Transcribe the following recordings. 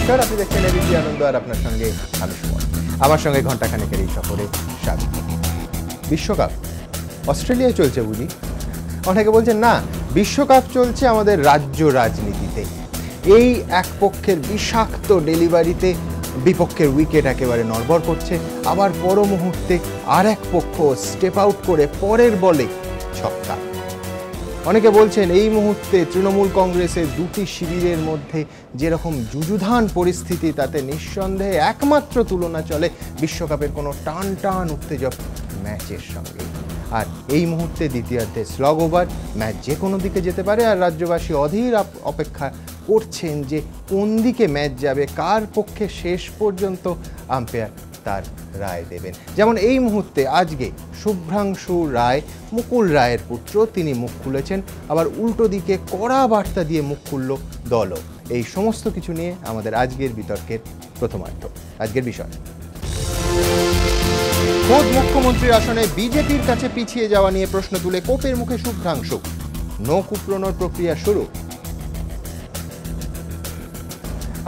নমস্কার, আপনি দেখছেন এবিপি আনন্দ আর আপনার সঙ্গে আমি সুমন। আমার সঙ্গে ঘণ্টাখানেকের এই সফরে স্বাগত। বিশ্বকাপ অস্ট্রেলিয়ায় চলছে বুঝি? অনেকে বলছেন না, বিশ্বকাপ চলছে আমাদের রাজ্য রাজনীতিতে। এই এক পক্ষের বিষাক্ত ডেলিভারিতে বিপক্ষের উইকেট একেবারে নড়বড় করছে, আবার পর মুহূর্তে আর এক পক্ষ স্টেপ আউট করে পরের বলে ছক্কা। অনেকে বলছেন এই মুহূর্তে তৃণমূল কংগ্রেসের দুটি শিবিরের মধ্যে যেরকম যুযুধান পরিস্থিতি, তাতে নিঃসন্দেহে একমাত্র তুলনা চলে বিশ্বকাপের কোনো টান টান উত্তেজক ম্যাচের সঙ্গে। আর এই মুহূর্তে দ্বিতীয়ার্ধে স্লগ ওভার, ম্যাচ যে কোনো দিকে যেতে পারে, আর রাজ্যবাসী অধীর অপেক্ষা করছেন যে কোন দিকে ম্যাচ যাবে, কার পক্ষে শেষ পর্যন্ত আম্পায়ার তার রায় দেবেন। যেমন এই মুহূর্তে আজকে শুভ্রাংশু রায় মুকুল রায়ের পুত্র, তিনি মুখ খুলেছেন, আবার উল্টো দিকে কড়া বার্তা দিয়ে মুখ খুলল দলও। এই সমস্ত কিছু নিয়ে আমাদের আজকের বিতর্কের প্রথমার্ধ। আজকের বিষয়, খোদ মুখ্যমন্ত্রীর আসনে বিজেপির কাছে পিছিয়ে যাওয়া নিয়ে প্রশ্ন তুলে কোপের মুখে শুভ্রাংশু। নখ উপড়ানোর প্রক্রিয়া শুরু।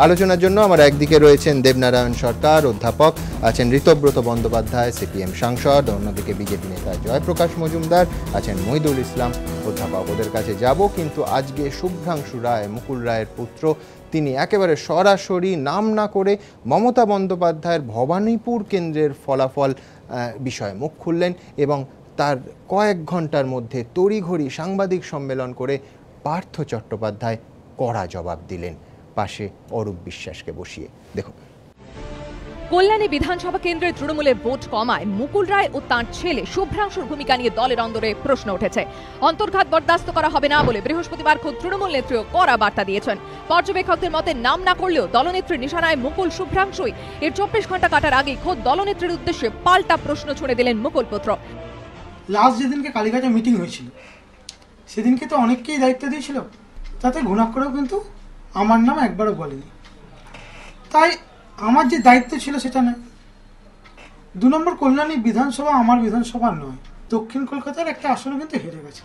আলোচনার জন্য আমার একদিকে রয়েছেন দেবনারায়ণ সরকার অধ্যাপক, আছেন ঋতব্রত বন্দ্যোপাধ্যায় সিপিএম সাংসদ, অন্যদিকে বিজেপি নেতা জয়প্রকাশ মজুমদার, আছেন মহিদুল ইসলাম অধ্যাপক। ওদের কাছে যাব, কিন্তু আজকে শুভ্রাংশু রায় মুকুল রায়ের পুত্র, তিনি একেবারে সরাসরি নাম না করে মমতা বন্দ্যোপাধ্যায়ের ভবানীপুর কেন্দ্রের ফলাফল বিষয়ে মুখ খুললেন এবং তার কয়েক ঘন্টার মধ্যে তড়িঘড়ি সাংবাদিক সম্মেলন করে পার্থ চট্টোপাধ্যায় কড়া জবাব দিলেন, পাশে অরূপ বিশ্বাসকে বসিয়ে। দেখুন, কল্যাণী বিধানসভা কেন্দ্রের তৃণমূলের ভোট কমায় মুকুল রায় ও তাঁর ছেলে শুভ্রাংশুর ভূমিকা নিয়ে দলের অন্দরে প্রশ্ন উঠেছে। অন্তর্ঘাত বরদাস্ত করা হবে না বলে বৃহস্পতিবার খোদ তৃণমূল নেত্রীও কড়া বার্তা দিয়েছেন। পর্যবেক্ষকদের মতে নাম না করলেও দলনেত্রীর নিশানায় মুকুল শুভ্রাংশুই। এর 24 ঘন্টা কাটার আগেই খোদ দলনেত্রীর উদ্দেশ্যে পাল্টা প্রশ্ন ছুড়ে দিলেন মুকুল পুত্র। লাস্ট যেদিনকে কালীঘাটে মিটিং হয়েছিল, সেদিনকে তো অনেককেই দায়িত্ব দিয়েছিল, তাতে ঘুণাক্ষরেও কিন্তু আমার নাম একবারও বলেনি। তাই আমার যে দায়িত্ব ছিল সেটা নয়। 2 নম্বর, কল্যাণী বিধানসভা আমার বিধানসভা নয়, দক্ষিণ কলকাতার একটা আসনে কিন্তু হেরে গেছে।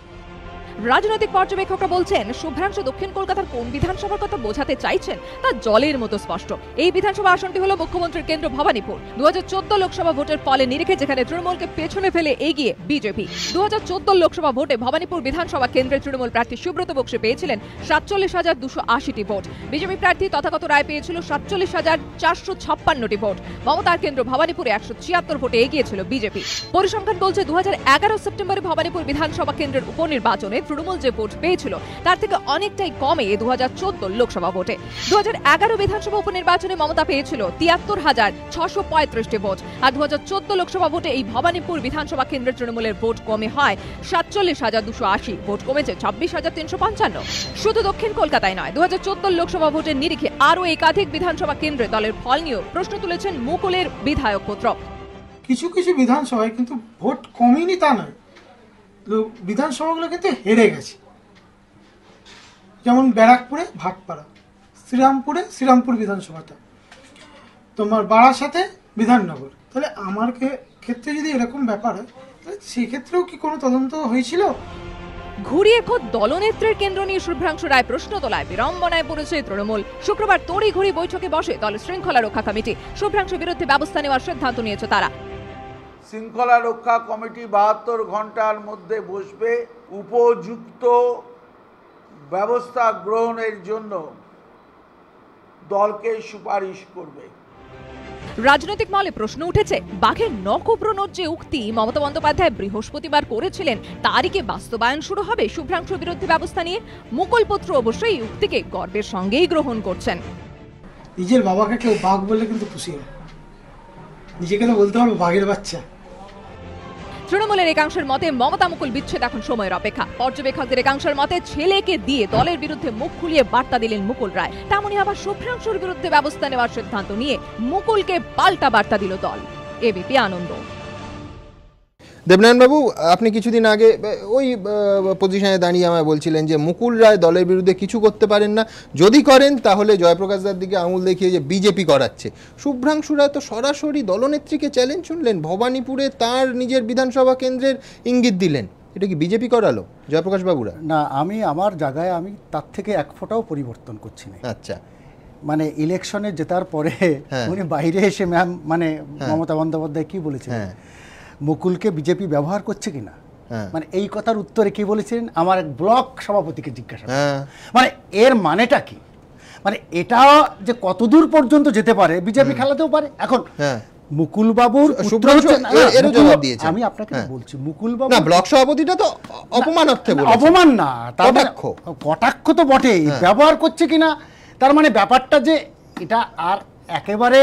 রাজনৈতিক পর্যবেক্ষকরা বলছেন, শুভ্রাংশু দক্ষিণ কলকাতার কোন বিধানসভার কথা বোঝাতে চাইছেন তা জলের মতো স্পষ্ট। এই বিধানসভা আসনটি হলো মুখ্যমন্ত্রীর কেন্দ্র ভবানীপুর। 2014 লোকসভা ভোটের ফলে নিরিখে যেখানে তৃণমূলকে পেছনে ফেলে এগিয়ে বিজেপি, 2014 লোকসভা ভোটে ভবানীপুর বিধানসভা কেন্দ্রের তৃণমূল প্রার্থী সুব্রত বক্সী পেয়েছিলেন 47,280টি ভোট। বিজেপি প্রার্থী তথাগত রায় পেয়েছিল 47,456টি ভোট। মমতার কেন্দ্র ভবানীপুরে 176 ভোটে এগিয়েছিল বিজেপি। পরিসংখ্যান বলছে 2011 সেপ্টেম্বরে ভবানীপুর বিধানসভা কেন্দ্রের উপনির্বাচনে তৃণমূল যে ভোট পেয়েছিল তার থেকে অনেকটাই কমে 2014 লোকসভা ভোটে। 2011 বিধানসভা উপনির্বাচনে মমতা পেয়েছিল 73,635টি ভোট, আর 2014 লোকসভা ভোটে এই ভবানীপুর বিধানসভা কেন্দ্রের তৃণমূলের ভোট কমে হয় 47,280, ভোট কমেছে 26,355। শুধু দক্ষিণ কলকাতায় নয়, 2014 লোকসভা ভোটের নিরিখে আরও একাধিক বিধানসভা কেন্দ্রে দলের ফল নিয়েও প্রশ্ন তুলেছেন মুকুলের বিধায়ক পুত্র। কিছু কিছু বিধানসভায় কিন্তু ভোট কমেনি তা নয়, বিধানসভাগুলো কিন্তু হেরে গেছে। যেমন ব্যারাকপুরে ভাটপাড়া, শ্রীরামপুরে শ্রীরামপুর বিধানসভাটা, তোমার বারাসাতে বিধাননগর। তাহলে আমার ক্ষেত্রে যদি এরকম ব্যাপার হয়, তাহলে সেক্ষেত্রেও কি কোনো তদন্ত হয়েছিল? ঘুরিয়ে খোদ দলনেত্রীর কেন্দ্র নিয়ে শুভ্রাংশু রায় প্রশ্ন তোলায় বিড়ম্বনায় পড়েছে তৃণমূল। শুক্রবার তড়িঘড়ি বৈঠকে বসে দলের শৃঙ্খলা রক্ষা কমিটি। শুভ্রাংশুর বিরুদ্ধে ব্যবস্থা নেওয়ার সিদ্ধান্ত নিয়েছে তারা। শৃঙ্খলা রক্ষা কমিটি 72 ঘন্টার মধ্যে বসবে, উপযুক্ত ব্যবস্থা গ্রহণের জন্য দলকে সুপারিশ করবে। রাজনৈতিক মহলে প্রশ্ন উঠেছে, বাঘের নখ উপড়ানোর যে উক্তি মমতা বন্দ্যোপাধ্যায় বৃহস্পতিবার করেছিলেন তারই কি বাস্তবায়ন শুরু হবে শুভ্রাংশুর বিরুদ্ধে ব্যবস্থা নিয়ে? মুকুল পুত্র অবশ্যই এই উক্তিকে গর্বের সঙ্গেই গ্রহণ করছেন। নিজের বাবাকে কেউ বাঘ বললে কিন্তু খুশি হয়, নিজেকে তো বলতে পারবো বাঘের বাচ্চা। তৃণমূলের একাংশের মতে মমতা মুকুল বিচ্ছেদ এখন সময়ের অপেক্ষা। পর্যবেক্ষকদের একাংশের মতে ছেলেকে দিয়ে দলের বিরুদ্ধে মুখ খুলিয়ে বার্তা দিলেন মুকুল রায়, তেমনি আবার শুভ্রাংশুর বিরুদ্ধে ব্যবস্থা নেওয়ার সিদ্ধান্ত নিয়ে মুকুলকে পাল্টা বার্তা দিল দল। এবিপি আনন্দ। দেবনারায়ণ বাবু, আপনি কিছুদিন আগে ওই পজিশনে দাঁড়িয়ে আমায় বলছিলেন যে মুকুল রায় দলের বিরুদ্ধে কিছু করতে পারেন না, যদি করেন তাহলে জয়প্রকাশ দার দিকে আঙুল দেখিয়ে যে বিজেপি করাচ্ছে। শুভ্রাংশু রায় তো সরাসরি দলনেত্রীকে চ্যালেঞ্জ শুনলেন, ভবানীপুরে তার নিজের বিধানসভা কেন্দ্রের ইঙ্গিত দিলেন। এটা কি বিজেপি করালো জয়প্রকাশ বাবুরা? না, আমি আমার জায়গায় আমি তার থেকে এক ফোঁটাও পরিবর্তন করছি না। আচ্ছা, মানে ইলেকশনে জেতার পরে উনি বাইরে এসে মানে মমতা বন্দ্যোপাধ্যায় কি বলেছিলেন, মুকুলকে বিজেপি ব্যবহার করছে কিনা, মানে এই কথার উত্তরে কি বলেছিলেন, আমার এক ব্লক সভাপতিকে জিজ্ঞাসা মানে এর মানেটা কি, মানে এটা যে কতদূর পর্যন্ত যেতে পারে, বিজেপি খেলাতেও পারে। এখন মুকুল বাবুর আমি আপনাকে বলছি, মুকুল বাবু ব্লক সভাপতিটা তো অপমানার্থে বলেছে, অপমান না, কটাক্ষ তো বটেই, ব্যবহার করছে কিনা তার মানে ব্যাপারটা যে এটা আর একেবারে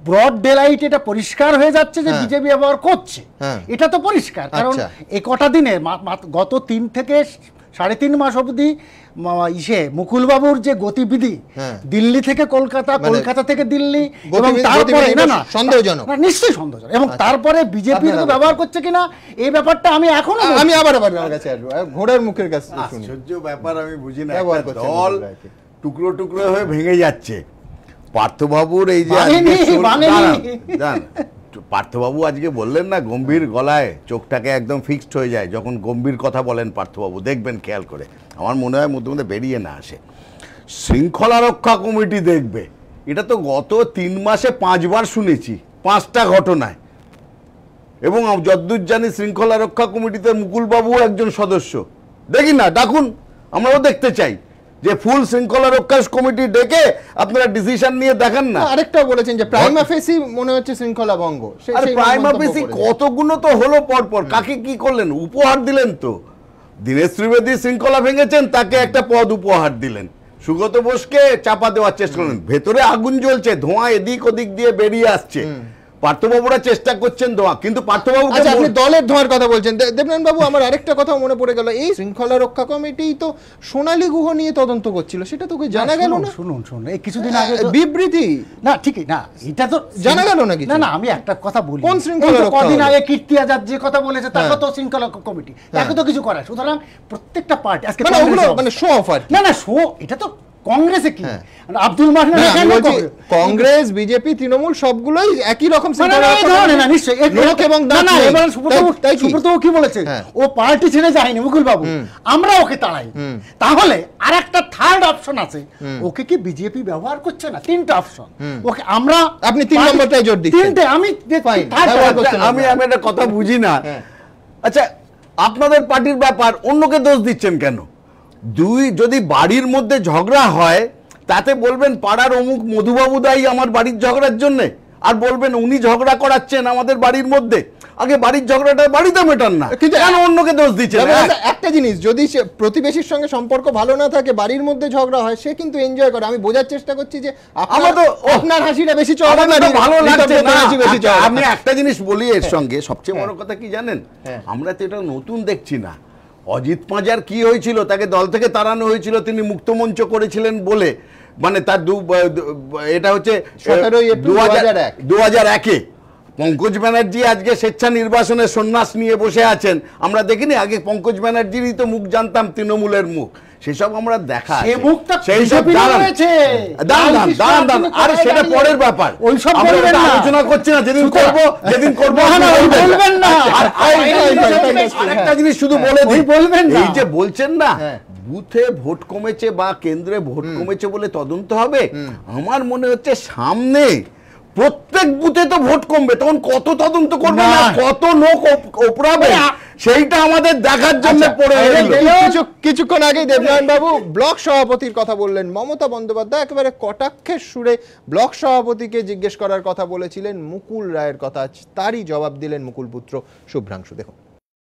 ব্রড ডেলাইট, এটা পরিষ্কার হয়ে যাচ্ছে যে বিজেপি ব্যবহার করছে, এটা তো পরিষ্কার। কারণ এই কটা দিনে গত 3 থেকে 3.5 মাস অবধি মুকুলবাবুর যে গতিবিধি, দিল্লি থেকে কলকাতা, কলকাতা থেকে দিল্লি, এবং তারপরে সন্দেহজনক, নিশ্চয়ই সন্দেহজনক, এবং তারপরে বিজেপি ব্যবহার করছে কিনা এই ব্যাপারটা আমি এখনো আবার কাছে আসবো, ঘোড়ার মুখের কাছে আশ্চর্য ব্যাপার, আমি বুঝি না, দল টুকরো টুকরো হয়ে ভেঙে যাচ্ছে। পার্থবাবুর এই যে পার্থবাবু আজকে বললেন না, গম্ভীর গলায়, চোখটাকে একদম ফিক্সড হয়ে যায় যখন গম্ভীর কথা বলেন পার্থবাবু, দেখবেন খেয়াল করে, আমার মনে হয় মধ্যে মধ্যে বেরিয়ে না আসে। শৃঙ্খলা রক্ষা কমিটি দেখবে, এটা তো গত 3 মাসে 5 বার শুনেছি, 5টা ঘটনায়, এবং যদ্দূর জানি শৃঙ্খলা রক্ষা কমিটিতে মুকুলবাবু একজন সদস্য। দেখি না, ডাকুন, আমরাও দেখতে চাই যে ফুল শৃঙ্খলা রক্ষা কমিটি ডেকে আপনারা ডিসিশন নিয়ে দেখান না। আরেকটা বলেছেন যে প্রাইমা ফেসি মনে হচ্ছে শৃঙ্খলা ভঙ্গ, আরে প্রাইমা ফেসি কতগুলো তো হলো পরপর, কাকে কি করলেন, উপহার দিলেন তো, দীনেশ ত্রিবেদী শৃঙ্খলা ভেঙেছেন, তাকে একটা পদ উপহার দিলেন, সুগত বোসকে চাপা দেওয়ার চেষ্টা করলেন, ভেতরে আগুন জ্বলছে, ধোঁয়া এদিক ওদিক দিয়ে বেরিয়ে আসছে, পার্থবাবুরা চেষ্টা করছেন ধোঁয়া, কিন্তু পার্থবাবু আপনি দলের ধোঁয়ার কথা বলছেন, দেবনারায়ণ বাবু আমার আরেকটা কথা মনে পড়ে গেল, এই শৃঙ্খলা রক্ষা কমিটি তো সোনালী গুহ নিয়ে তদন্ত করছিল, সেটা তো জানা গেল না। শুনুন এই কিছুদিন আগে বিবৃতি না, ঠিকই না, এটা তো জানা গেল না কিছু। না আমি একটা কথা বলি, কোন শৃঙ্খলা রক্ষা, কদিন আগে কীর্তি আজাদ যে কথা বলেছে, তাকে তো শৃঙ্খলা কমিটি, তাকে তো কিছু করায়। সুতরাং প্রত্যেকটা পার্টি আজকে মানে শো অফ, না শো, এটা তো কংগ্রেসে কি আব্দুল মান্নান, কংগ্রেস বিজেপি তৃণমূল সবগুলোই একই রকম সুব্রতবাবু কি বলেছে, ও পার্টি ছেড়ে যায়নি মুকুল বাবু, আমরা ওকে তাড়াই, তাহলে আর একটা থার্ড অপশন আছে, ওকে কি বিজেপি ব্যবহার করছে না? 3টা অপশন, ওকে আমরা, আপনি 3 নম্বরটাই জোর দিচ্ছেন, 3টে আমি একটা কথা বুঝি না। আচ্ছা, আপনাদের পার্টির ব্যাপার, অন্যকে দোষ দিচ্ছেন কেন? যদি বাড়ির মধ্যে ঝগড়া হয়, তাতে বলবেন পাড়ার অমুক মধুবাবু দায়ী আমার বাড়ির ঝগড়ার জন্য, আর বলবেন উনি ঝগড়া করাচ্ছেন আমাদের বাড়ির মধ্যে। আগে বাড়ির ঝগড়াটা বাড়িতে মেটান না, কিন্তু কেন অন্যকে দোষ দিচ্ছেন? একটা জিনিস, যদি প্রতিবেশীর সঙ্গে সম্পর্ক ভালো না থাকে, বাড়ির মধ্যে ঝগড়া হয়, সে কিন্তু এনজয় করে। আমি বোঝার চেষ্টা করছি যে আপনার হাসিটা বেশি চওড়া, ভালো লাগছে না। আমি একটা জিনিস বলি এর সঙ্গে, সবচেয়ে বড় কথা কি জানেন, আমরা তো এটা নতুন দেখছি না। অজিত পাঁজার কি হয়েছিল, তাকে দল থেকে তাড়ানো হয়েছিল, তিনি মুক্তমঞ্চ করেছিলেন বলে, মানে তার এটা হচ্ছে 2001-এ পঙ্কজ ব্যানার্জি আজকে স্বেচ্ছা নির্বাচনে সন্ন্যাস নিয়ে বসে আছেন। আমরা দেখিনি আগে পঙ্কজ ব্যানার্জিরই তো মুখ জানতাম, তৃণমূলের মুখ, সেসব আমরা দেখা, সেই সব দাঁড়ান, আরে সেটা পরের ব্যাপার, আলোচনা করছি না, যেদিন করবো একটা জিনিস শুধু বলে বলবেন, এই যে বলছেন না বুথে ভোট কমেছে বা কেন্দ্রে ভোট কমেছে বলে তদন্ত হবে, আমার মনে হচ্ছে সামনে প্রত্যেক বুথে তো ভোট কমবে, তখন কত তদন্ত করবে না, কত লোক ওপরাবে, সেইটা আমাদের দেখার জন্য পড়ে কিছুক্ষণ আগেই দেবনারায়ণ বাবু ব্লক সভাপতির কথা বললেন, মমতা বন্দ্যোপাধ্যায় একেবারে কটাক্ষের সুরে ব্লক সভাপতিকে জিজ্ঞেস করার কথা বলেছিলেন মুকুল রায়ের কথা, তারই জবাব দিলেন মুকুল পুত্র শুভ্রাংশু। দেখুন,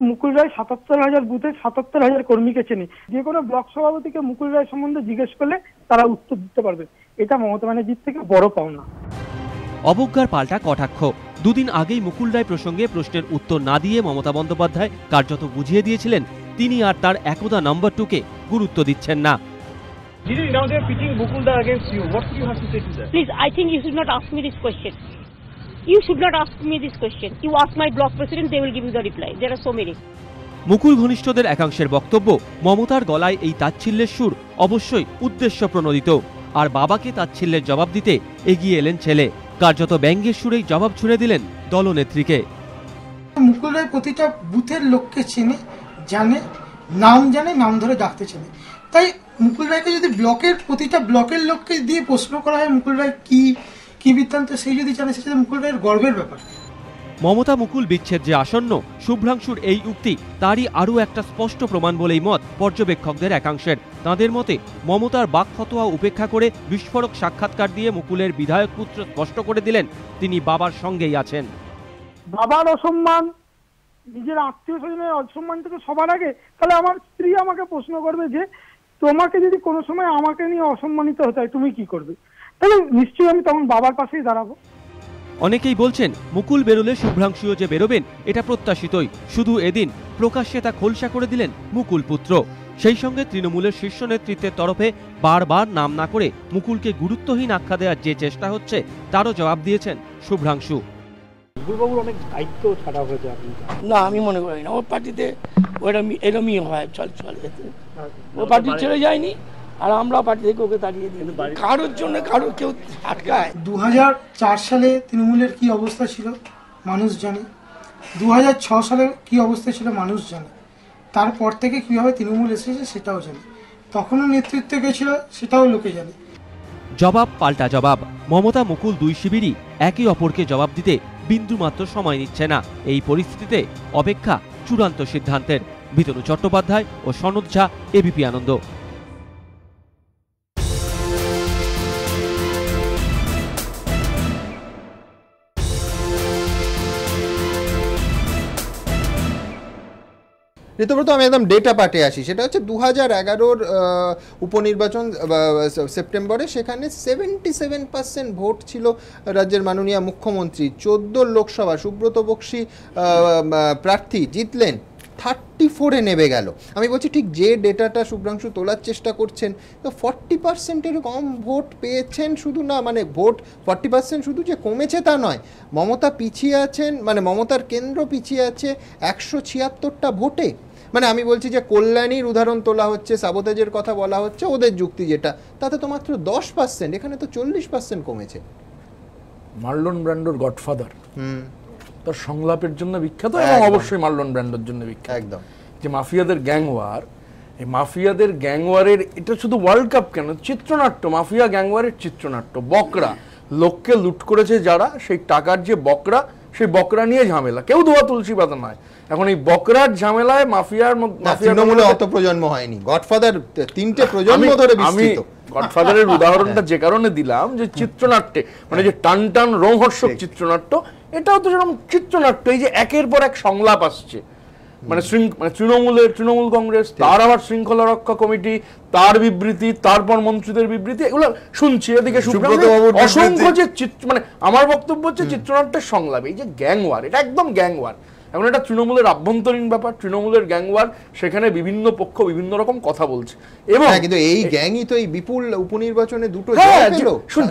মুকুল রায় 77,000 বুথে 77,000 কর্মীকে চেনে, যে কোনো ব্লক সভাপতিকে মুকুল রায় সম্বন্ধে জিজ্ঞেস করলে তারা উত্তর দিতে পারবে, এটা মমতা ব্যানার্জির থেকে বড় পাওনা। অবজ্ঞার পাল্টা কটাক্ষ। দুদিন আগেই মুকুল রায় প্রসঙ্গে প্রশ্নের উত্তর না দিয়ে মমতা বন্দ্যোপাধ্যায় কার্যত বুঝিয়ে দিয়েছিলেন তিনি আর তার একদা নাম্বার 2-কে গুরুত্ব দিচ্ছেন না। Now they are pitting Mukul Rai against you. What do you have to say to that? Please, I think you should not ask me this question. You should not ask me this question. You ask my block president, they will give you the reply. There are so many. মুকুল ঘনিষ্ঠদের একাংশের বক্তব্য, মমতার গলায় এই তাচ্ছিল্যের সুর অবশ্যই উদ্দেশ্য প্রণোদিত, আর বাবাকে তাচ্ছিল্যের জবাব দিতে এগিয়ে এলেন ছেলে। কার্যত ব্যঙ্গের সুরেই জবাব ছুড়ে দিলেন দলনেত্রীকে। মুকুল রায় প্রতিটা বুথের লোককে চেনে, জানে, নাম ধরে ডাকতে চেনে, তাই মুকুল রায়কে যদি প্রতিটা ব্লকের লোককে দিয়ে প্রশ্ন করা হয় মুকুল রায় কি বৃত্তান্ত, সেই যদি জানে সেটা মুকুল রায়ের গর্বের ব্যাপার। মমতা মুকুল বিচ্ছেদ যে আসন্ন, শুভ্রাংশুর এই উক্তি তারই আরও একটা স্পষ্ট প্রমাণ বলেই মত পর্যবেক্ষকদের একাংশের। তাঁদের মতে মমতার বাকফতোয়া উপেক্ষা করে বিস্ফোরক সাক্ষাৎকার দিয়ে মুকুলের বিধায়ক পুত্র স্পষ্ট করে দিলেন তিনি বাবার সঙ্গেই আছেন। বাবার অসম্মান, নিজের আত্মীয় স্বজনের অসম্মান থেকে সবার আগে, তাহলে আমার স্ত্রী আমাকে প্রশ্ন করবে যে তোমাকে যদি কোনো সময় আমাকে নিয়ে অসম্মানিত হতে হয় তুমি কি করবে, তাহলে নিশ্চয়ই আমি তখন বাবার পাশেই দাঁড়াবো। অনেকেই বলছেন মুকুল বেরোলে শুভ্রাংশুও যে বেরোবেন এটা প্রত্যাশিতই, শুধু এদিন প্রকাশ্যে তা খোলসা করে দিলেন মুকুল পুত্র। সেই সঙ্গে তৃণমূলের শীর্ষ নেতৃত্বের তরফে বারবার নাম না করে মুকুলকে গুরুত্বহীন আখ্যা দেওয়ার যে চেষ্টা হচ্ছে তারও জবাব দিয়েছেন শুভ্রাংশু। মুকুলবাবুর অনেক দায়িত্ব ছাড়া হয়েছে। না, আমি মনে করি না। ওর পার্টিতে এরমই হয়, চল ও পার্টি ছেড়ে যায়নি, আর আমরা পার্টি থেকে ওকে তাড়িয়ে দিই। কারোর জন্য কারোর কেউ আটকায়। 2004 সালে তৃণমূলের কি অবস্থা ছিল মানুষ জানে, 2006 সালে কি অবস্থা ছিল মানুষ জানে, তারপর থেকে কিভাবে তৃণমূল এসেছে সেটাও জানে, তখনও নেতৃত্ব গেছিল সেটাও লোকে জানে। জবাব পাল্টা জবাব। মমতা মুকুল দুই শিবিরই একে অপরকে জবাব দিতে বিন্দুমাত্র সময় নিচ্ছে না। এই পরিস্থিতিতে অপেক্ষা চূড়ান্ত সিদ্ধান্তের। বিতনু চট্টোপাধ্যায় ও সনদ ঝা, এবিপি আনন্দ। ঋতুব্রত, আমি একদম ডেটা পার্টে আসি। সেটা হচ্ছে 2011-র উপনির্বাচন সেপ্টেম্বরে, সেখানে 77% ভোট ছিল রাজ্যের মাননীয় মুখ্যমন্ত্রী। 14 লোকসভা সুব্রত বক্সী প্রার্থী জিতলেন, 34-এ নেমে গেল। আমি বলছি ঠিক যে ডেটাটা শুভ্রাংশু তোলার চেষ্টা করছেন, তো 40%-এর কম ভোট পেয়েছেন। শুধু না, মানে ভোট 40% শুধু যে কমেছে তা নয়, মমতা পিছিয়ে আছেন, মানে মমতার কেন্দ্র পিছিয়ে আছে 176টা ভোটে। মানে আমি বলছি যে কল্যাণীর উদাহরণ তোলা হচ্ছে, সাবোতেজের কথা বলা হচ্ছে, ওদের যুক্তি যেটা, তাতে তো মাত্র 10%, এখানে তো 40% কমেছে। মার্লন ব্র্যান্ডোর গডফাদার তার সংলাপের জন্য বিখ্যাত, এবং অবশ্যই মার্লন ব্র্যান্ডোর জন্য বিখ্যাত। একদম, যে মাফিয়াদের গ্যাংওয়ার, এই মাফিয়াদের গ্যাংওয়ারের এটা শুধু ওয়ার্ল্ড কাপ কেন, চিত্রনাট্য, মাফিয়া গ্যাংওয়ারের চিত্রনাট্য। বকরা লোককে লুট করেছে যারা, সেই টাকার যে বকরা, সেই বকরা নিয়ে ঝামেলা, কেউ ধোয়া তুলসী পাতা নয়। এখন এই বকরার ঝামেলায় মাফিয়ার তৃণমূলে অত প্রজন্ম হয়নি, গডফাদার 3টে প্রজন্ম ধরে বিস্তৃত। গডফাদারের উদাহরণটা যে কারণে দিলাম, যে চিত্রনাট্যে মানে যে টান টান রোমহর্ষক চিত্রনাট্য, এটাও তো যেরকম চিত্রনাট্য, এই যে একের পর এক সংলাপ আসছে, মানে তৃণমূল কংগ্রেস, তার আবার শৃঙ্খলা রক্ষা কমিটি, তার বিবৃতি, তারপর মন্ত্রীদের বিবৃতি, এগুলো শুনছি। এদিকে অসংখ্য যে মানে আমার বক্তব্য হচ্ছে চিত্রনাট্যের সংলাপ, এই যে গ্যাংওয়ার, এটা একদম গ্যাংওয়ার। এখন এটা তৃণমূলের আভ্যন্তরীণ ব্যাপার, তৃণমূলের গ্যাংওয়ার, সেখানে বিভিন্ন পক্ষ বিভিন্ন রকম কথা বলছে। এবং কিন্তু এই গ্যাংই তো এই বিপুল উপনির্বাচনে দুটো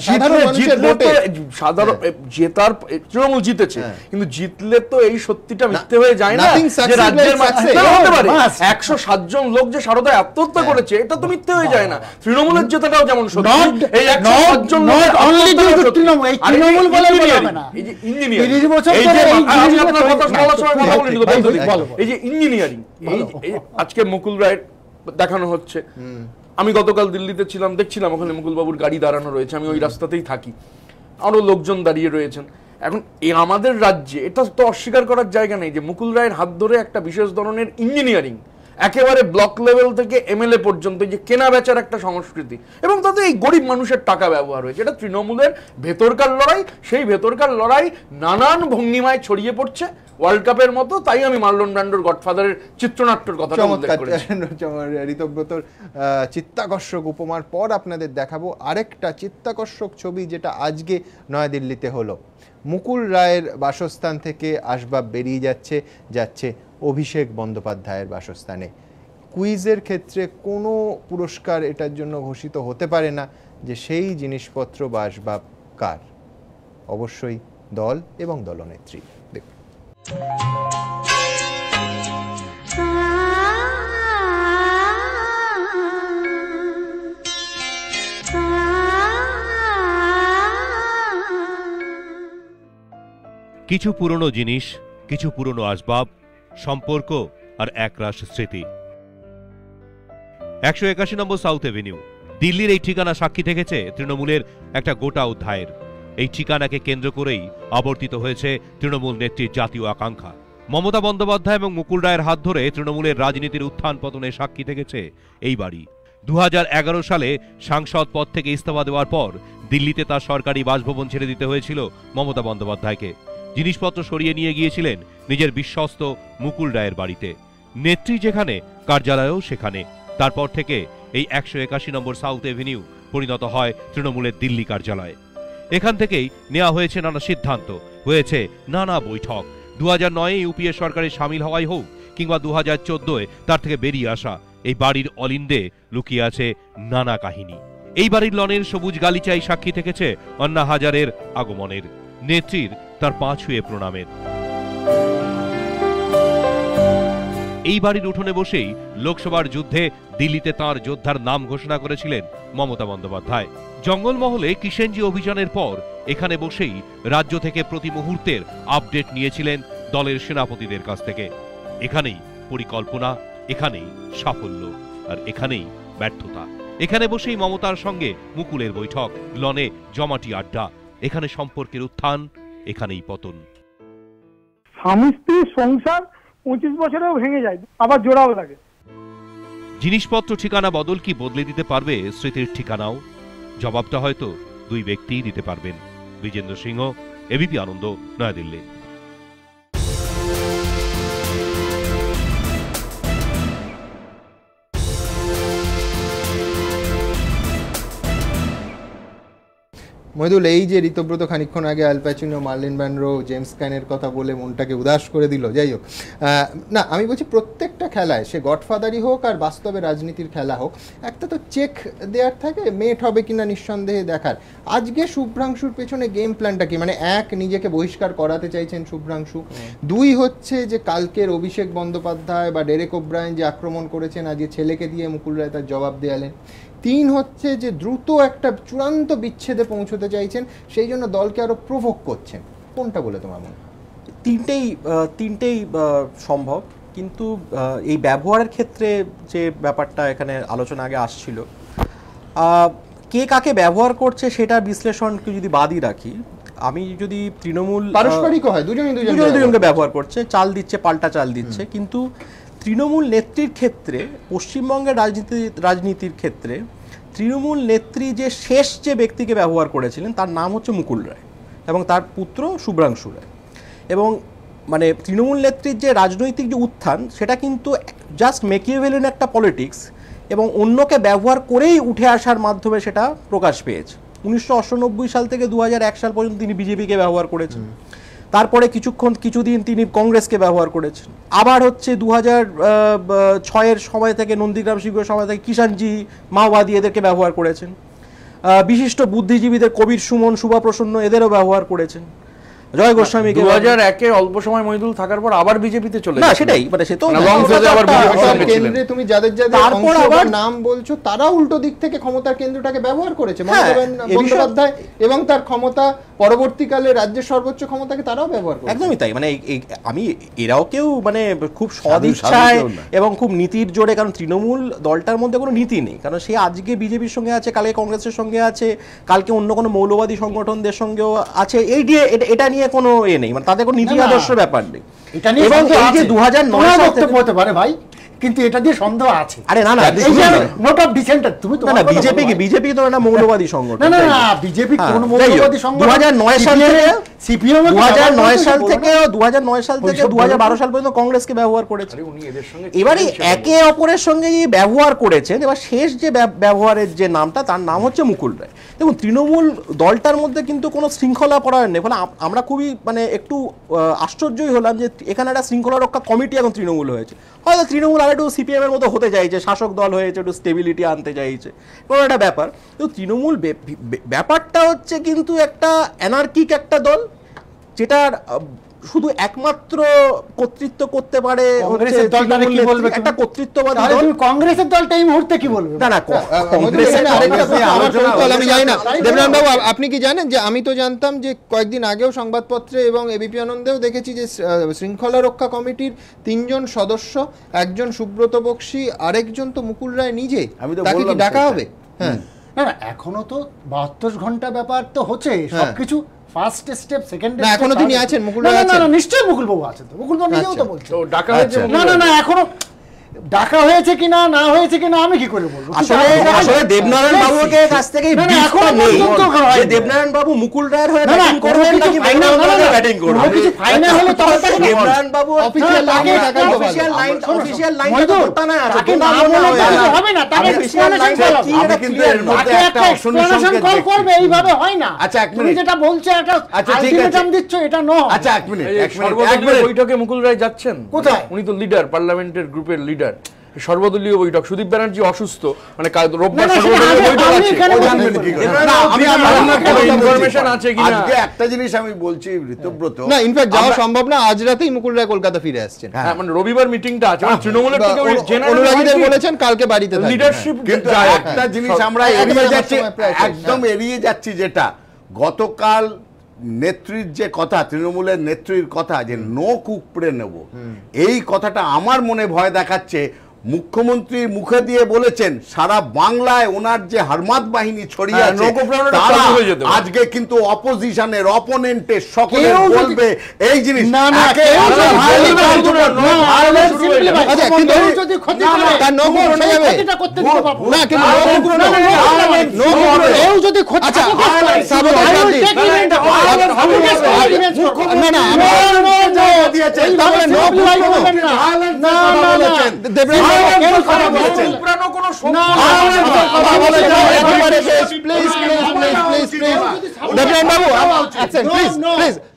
সাধারণ জেতার, তৃণমূল জিতেছে, কিন্তু জিতলে তো এই সত্যিটা মিথ্যে হয়ে যায় না যে রাজ্যের হতে পারে 107 জন লোক যে সারদায় আত্মহত্যা করেছে, এটা তো মিথ্যে হয়ে যায় না। তৃণমূলের জেতাটাও যেমন সত্যি, এই 107 জন লোক এই যে ইঞ্জিনিয়ারিং, আজকে মুকুল রায়ের দেখানো হচ্ছে। আমি গতকাল দিল্লিতে ছিলাম, দেখছিলাম ওখানে মুকুল বাবুর গাড়ি দাঁড়ানো রয়েছে, আমি ওই রাস্তাতেই থাকি, আরো লোকজন দাঁড়িয়ে রয়েছেন। এখন আমাদের রাজ্যে এটা তো অস্বীকার করার জায়গা নেই যে মুকুল রায়ের হাত ধরে একটা বিশেষ ধরনের ইঞ্জিনিয়ারিং, একেবারে ব্লক লেভেল থেকে এমএলএ পর্যন্ত যে কেনা বেচার একটা সংস্কৃতি, এবং তাতে এই গরিব মানুষের টাকা ব্যবহার হয়েছে। এটা তৃণমূলের ভেতরকার লড়াই, সেই ভেতরকার লড়াই নানান ভঙ্গিমায় ছড়িয়ে পড়ছে ওয়ার্ল্ড কাপের মতো। তাই আমি মার্লন ব্র্যান্ডোর গডফাদারের চিত্রনাট্যের কথা উল্লেখ করেছি। ঋতব্রতর চিত্তাকর্ষক উপমার পর আপনাদের দেখাবো আরেকটা চিত্তাকর্ষক ছবি, যেটা আজকে নয়াদিল্লিতে হলো। মুকুল রায়ের বাসস্থান থেকে আসবাব বেরিয়ে যাচ্ছে অভিষেক বন্দ্যোপাধ্যায়ের বাসস্থানে। কুইজের ক্ষেত্রে কোনো পুরস্কার এটার জন্য ঘোষিত হতে পারে না যে সেই জিনিসপত্র বা আসবাব কার, অবশ্যই দল এবং দলনেত্রী। দেখুন, কিছু পুরনো জিনিস, কিছু পুরনো আসবাব, সম্পর্ক আর একরাশ স্মৃতি। 181 নম্বর সাউথ এভিনিউ, দিল্লির এই ঠিকানা সাক্ষী থেকেছে তৃণমূলের একটা গোটা অধ্যায়ের। এই ঠিকানাকে কেন্দ্র করেই আবর্তিত হয়েছে তৃণমূল নেত্রীর জাতীয় আকাঙ্ক্ষা। মমতা বন্দ্যোপাধ্যায় এবং মুকুল রায়ের হাত ধরে তৃণমূলের রাজনীতির উত্থান পতনের সাক্ষী থেকেছে এই বাড়ি। 2011 সালে সাংসদ পদ থেকে ইস্তফা দেওয়ার পর দিল্লিতে তার সরকারি বাসভবন ছেড়ে দিতে হয়েছিল মমতা বন্দ্যোপাধ্যায়কে। জিনিসপত্র সরিয়ে নিয়ে গিয়েছিলেন নিজের বিশ্বস্ত মুকুল রায়ের বাড়িতে। নেত্রী যেখানে, কার্যালয়ও সেখানে। তারপর থেকে এই 181 নম্বর সাউথ এভিনিউ পরিণত হয় তৃণমূলের দিল্লি কার্যালয়। এখান থেকেই নেওয়া হয়েছে নানা সিদ্ধান্ত, হয়েছে নানা বৈঠক। 2009 ইউপিএ সরকারে সামিল হওয়াই হোক কিংবা 2014 তার থেকে বেরিয়ে আসা, এই বাড়ির অলিন্দে লুকিয়ে আছে নানা কাহিনী। এই বাড়ির লনের সবুজ গালিচাই সাক্ষী থেকেছে অন্না হাজারের আগমনের, নেত্রীর তার পা ছুঁয়ে প্রণামের। এই বাড়ির উঠোনে বসেই লোকসভার যুদ্ধে দিল্লিতে তাঁর যোদ্ধার নাম ঘোষণা করেছিলেন মমতা বন্দ্যোপাধ্যায়। জঙ্গলমহলে কিষেনজি অভিযানের পর এখানে বসেই রাজ্য থেকে প্রতি মুহূর্তের আপডেট নিয়েছিলেন দলের সেনাপতিদের কাছ থেকে। এখানেই পরিকল্পনা, এখানেই সাফল্য, আর এখানেই ব্যর্থতা। এখানে বসেই মমতার সঙ্গে মুকুলের বৈঠক, লনে জমাটি আড্ডা। এখানে সম্পর্কের উত্থান, এখানেই পতন। স্বামী স্ত্রী সংসার 25 বছরেও ভেঙে যায়, আবার জোড়াও লাগে। জিনিসপত্র ঠিকানা বদল কি বদলে দিতে পারবে স্মৃতির ঠিকানাও? জবাবটা হয়তো দুই ব্যক্তিই দিতে পারবেন। বিজেন্দ্র সিংহ, এবিপি আনন্দ, নয়াদিল্লি। মইদুল, এই যে ঋতব্রত খানিকক্ষণ আগে আল প্যাচিনো, মার্লিন ব্যান্ড্রো, জেমস ক্যানের কথা বলে মনটাকে উদাস করে দিল, যাই হোক না, আমি বলছি প্রত্যেকটা খেলায়, সে গডফাদারই হোক আর বাস্তবে রাজনীতির খেলা হোক, একটা তো চেক দেওয়ার থাকে, মেট হবে কিনা নিঃসন্দেহে দেখার। আজকে শুভ্রাংশুর পেছনে গেম প্ল্যানটা কি? মানে এক, নিজেকে বহিষ্কার করাতে চাইছেন শুভ্রাংশু, দুই হচ্ছে যে কালকের অভিষেক বন্দ্যোপাধ্যায় বা ডেরেক ওব্রায়েন যে আক্রমণ করেছেন, আজকে ছেলেকে দিয়ে মুকুল রায় তার জবাব দেয়ালেন, তিন হচ্ছে যে দ্রুত একটা চূড়ান্ত বিচ্ছেদে পৌঁছতে চাইছেন, সেই জন্য দলকে আরো প্রভোগ করছেন। কোনটা বলে তোমার মনে? তিনটেই সম্ভব, কিন্তু এই ব্যবহারের ক্ষেত্রে যে ব্যাপারটা এখানে আলোচনা আগে আসছিল, কে কাকে ব্যবহার করছে সেটা বিশ্লেষণকে যদি বাদই রাখি, আমি যদি তৃণমূল পারস্পরিক হয়, দুজনকে ব্যবহার করছে, চাল দিচ্ছে, পাল্টা চাল দিচ্ছে, কিন্তু তৃণমূল নেত্রীর ক্ষেত্রে, পশ্চিমবঙ্গের রাজনীতির ক্ষেত্রে তৃণমূল নেত্রী যে শেষ যে ব্যক্তিকে ব্যবহার করেছিলেন তার নাম হচ্ছে মুকুল রায় এবং তার পুত্র শুভ্রাংশু রায়। এবং মানে তৃণমূল নেত্রীর যে রাজনৈতিক যে উত্থান, সেটা কিন্তু জাস্ট মেকিয়াভেলিয়ান একটা পলিটিক্স এবং অন্যকে ব্যবহার করেই উঠে আসার মাধ্যমে সেটা প্রকাশ পেয়েছে। 1998 সাল থেকে 2001 সাল পর্যন্ত তিনি বিজেপিকে ব্যবহার করেছেন, তারপরে কিছুদিন তিনি কংগ্রেসকে ব্যবহার করেছেন, আবার হচ্ছে 2006 সময় থেকে নন্দীগ্রাম শিবিরের সময় থেকে কিষাণজি, মাওবাদী এদেরকে ব্যবহার করেছেন, বিশিষ্ট বুদ্ধিজীবীদের কবির সুমন, শুভা প্রসন্ন এদেরও ব্যবহার করেছেন, জয় গোস্বামীকে 2001 অল্প সময় মহিদুল থাকার পর আবার বিজেপিতে চলে না, সেটাই মানে সে তো কেন্দ্রে তুমি যাদের আবার নাম বলছো তারা উল্টো দিক থেকে ক্ষমতার কেন্দ্রটাকে ব্যবহার করেছে। বন্দ্যোপাধ্যায় এবং তার ক্ষমতা পরবর্তীকালে রাজ্যের সর্বোচ্চ ক্ষমতাকে তারাও ব্যবহার করে। একদমই তাই, মানে আমি এরাও কেউ মানে খুব সদিচ্ছায় এবং খুব নীতির জোরে, কারণ তৃণমূল দলটার মধ্যে কোনো নীতি নেই, কারণ সে আজকে বিজেপির সঙ্গে আছে, কালকে কংগ্রেসের সঙ্গে আছে, কালকে অন্য কোনো মৌলবাদী সংগঠনদের সঙ্গেও আছে, এটা নিয়ে কোনো নেই, মানে তাদের কোনো নীতি আদর্শ ব্যাপার নেই। এবং এই যে 2009 বক্তব্য হতে পারে ভাই, কিন্তু এটা দিয়ে সন্দেহ আছে। আরে না, নোট অফ ডিসেন্ট, তুমি তো না, বিজেপি তো একটা মৌলবাদী সংগঠন। না, বিজেপি কোন মৌলবাদী সংগঠন? 2009 সাল থেকে সিপিএম 2009 সাল থেকে 2012 সাল পর্যন্ত কংগ্রেসকে ব্যবহার করেছে। এবারে একে অপরের সঙ্গে যে ব্যবহার করেছেন, এবার শেষ যে ব্যবহারের যে নামটা, তার নাম হচ্ছে মুকুল রায়। দেখুন, তৃণমূল দলটার মধ্যে কিন্তু কোনো শৃঙ্খলা পরায়ণ নেই, ফলে আমরা খুবই মানে একটু আশ্চর্যই হলাম যে এখানে একটা শৃঙ্খলা রক্ষা কমিটি এখন তৃণমূল হয়েছে। হয়তো তৃণমূল আর একটু সিপিএম এর মতো হতে চাইছে, শাসক দল হয়েছে, একটু স্টেবিলিটি আনতে চাইছে, কোনো একটা ব্যাপার। কিন্তু তৃণমূল ব্যাপারটা হচ্ছে কিন্তু একটা অ্যানার্কিক একটা দল, যেটার শুধু একমাত্র কর্তৃত্ব করতে পারে কংগ্রেসের দলটা কি বলবে? একটা কর্তৃত্ববাদী তাহলে দল। তুমি কংগ্রেসের দলটা এই মুহূর্তে কি বলবে? না না, আমি জানি না। দেবনাথ বাবু, আপনি কি জানেন যে আমি তো জানতাম যে কয়েকদিন আগেও সংবাদপত্রে এবং এবিপি আনন্দেও দেখেছি যে শৃঙ্খলা রক্ষা কমিটির 3 জন সদস্য, একজন সুব্রত বক্সী, আরেকজন তো মুকুল রায় নিজে, তাকে কি ডাকা হবে? হ্যাঁ, না না, এখনো তো 72 ঘন্টা ব্যাপার তো হচ্ছে, সবকিছু ফার্স্ট স্টেপ, সেকেন্ড স্টেপ। না, এখনো তিনি আছেন, মুকুল রায় আছেন? না, নিশ্চয়ই মুকুল বাবু আছেন। তো মুকুল বাবু নিজেও তো বলছেন। তো ডাকা হয়েছে? না না না, এখনো ডাকা হয়েছে কিনা না হয়েছে কিনা আমি কি করে বলবো? আসলে দেবনারায়ণ বাবুর কাছ থেকে যে দেবনারায়ণ বাবু মুকুল রায়ের হয়ে ব্যাটিং করবেন নাকি ব্যাটিং করবেন, কিছু ফাইনাল হলে তবে দেবনারায়ণ বাবু অফিশিয়াল লাইন তাকে না বলে হবে না, তাকে আমি কিন্তু এর মধ্যে একটা এক্সপ্লেনেশন কল করবে, এইভাবে হয় না। আচ্ছা, এক তুমি মিনিট। যেটা বলছো একটা আলটিমেটাম দিচ্ছ, এটা ন। আচ্ছা, এক মিনিট। সর্বদলীয় বৈঠকে মুকুল রায় যাচ্ছেন কোথায়? উনি তো লিডার, পার্লামেন্টের গ্রুপের লিডার। সর্বদলীয় বৈঠক, সুদীপ ব্যানার্জি অসুস্থ, মানে রোববার সর্বদলীয় বৈঠক আছে। ইনফরমেশন আছে কিনা? আজকে একটা জিনিস আমি বলছি ঋতব্রত, না, ইনফ্যাক্ট যাওয়া সম্ভব না, আজ রাতেই মুকুল রায় কলকাতা ফিরে আসছেন। হ্যাঁ, মানে রবিবার মিটিংটা আছে, মানে তৃণমূলের থেকে ওই অনুরাগীদের বলেছেন কালকে বাড়িতে থাকবেন। লিডারশিপ। কিন্তু একটা জিনিস আমরা এড়িয়ে যাচ্ছি, একদম এড়িয়ে যাচ্ছি, যেটা গতকাল নেত্রীর যে কথা, তৃণমূলের নেত্রীর কথা যে নখ উপড়ে নেব, এই কথাটা আমার মনে ভয় দেখাচ্ছে। মুখ্যমন্ত্রী মুখে দিয়ে বলেছেন সারা বাংলায় ওনার যে হারমাত বাহিনী ছড়িয়ে আছে, তারা আজকে কিন্তু অপোজিশনের, অপোনেন্টের সকলে বলবে এই জিনিস। না না,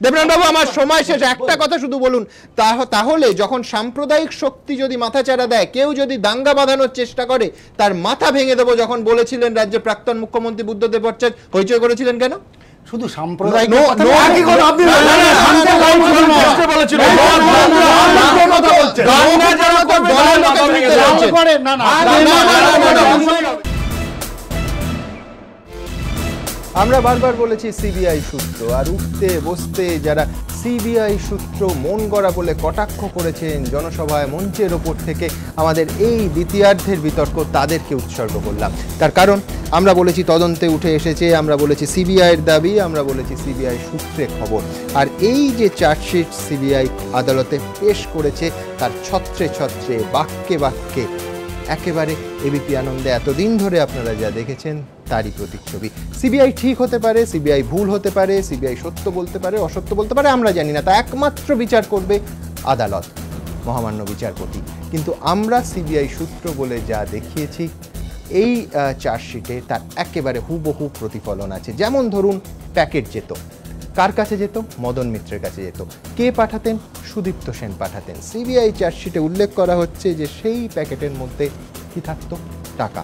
দেবনাথ বাবু, আমার সময় শেষ, একটা কথা শুধু বলুন, তাহলে যখন সাম্প্রদায়িক শক্তি যদি মাথাচাড়া দেয়, কেউ যদি দাঙ্গা বাঁধানোর চেষ্টা করে, তার মাথা ভেঙে দেবো, যখন বলেছিলেন রাজ্যের প্রাক্তন মুখ্যমন্ত্রী বুদ্ধদেব ভট্টাচার্য, হইচই করেছিলেন কেন? শুধু সাম্প্রদায়িক আমরা বারবার বলেছি সিবিআই সূত্র, আর উঠতে বসতে যারা সিবিআই সূত্র মন গড়া বলে কটাক্ষ করেছেন জনসভায় মঞ্চের ওপর থেকে আমাদের এই দ্বিতীয়ার্ধের বিতর্ক, তাদেরকে উৎসর্গ করলাম। তার কারণ আমরা বলেছি তদন্তে উঠে এসেছে, আমরা বলেছি সিবিআইয়ের দাবি, আমরা বলেছি সিবিআই সূত্রে খবর। আর এই যে চার্জশিট সিবিআই আদালতে পেশ করেছে, তার ছত্রে ছত্রে, বাক্যে বাক্যে একেবারে এবিপি আনন্দে এতদিন ধরে আপনারা যা দেখেছেন তারই প্রতিচ্ছবি। সিবিআই ঠিক হতে পারে, সিবিআই ভুল হতে পারে, সিবিআই সত্য বলতে পারে, অসত্য বলতে পারে, আমরা জানি না, তা একমাত্র বিচার করবে আদালত, মহামান্য বিচারপতি। কিন্তু আমরা সিবিআই সূত্র বলে যা দেখিয়েছি এই চার্জশিটে তার একেবারে হুবহু প্রতিফলন আছে। যেমন ধরুন, প্যাকেট যেত, কার কাছে যেত? মদন মিত্রের কাছে যেত। কে পাঠাতেন? সুদীপ্ত সেন পাঠাতেন। সিবিআই চার্জশিটে উল্লেখ করা হচ্ছে যে সেই প্যাকেটের মধ্যে কি থাকতো? টাকা,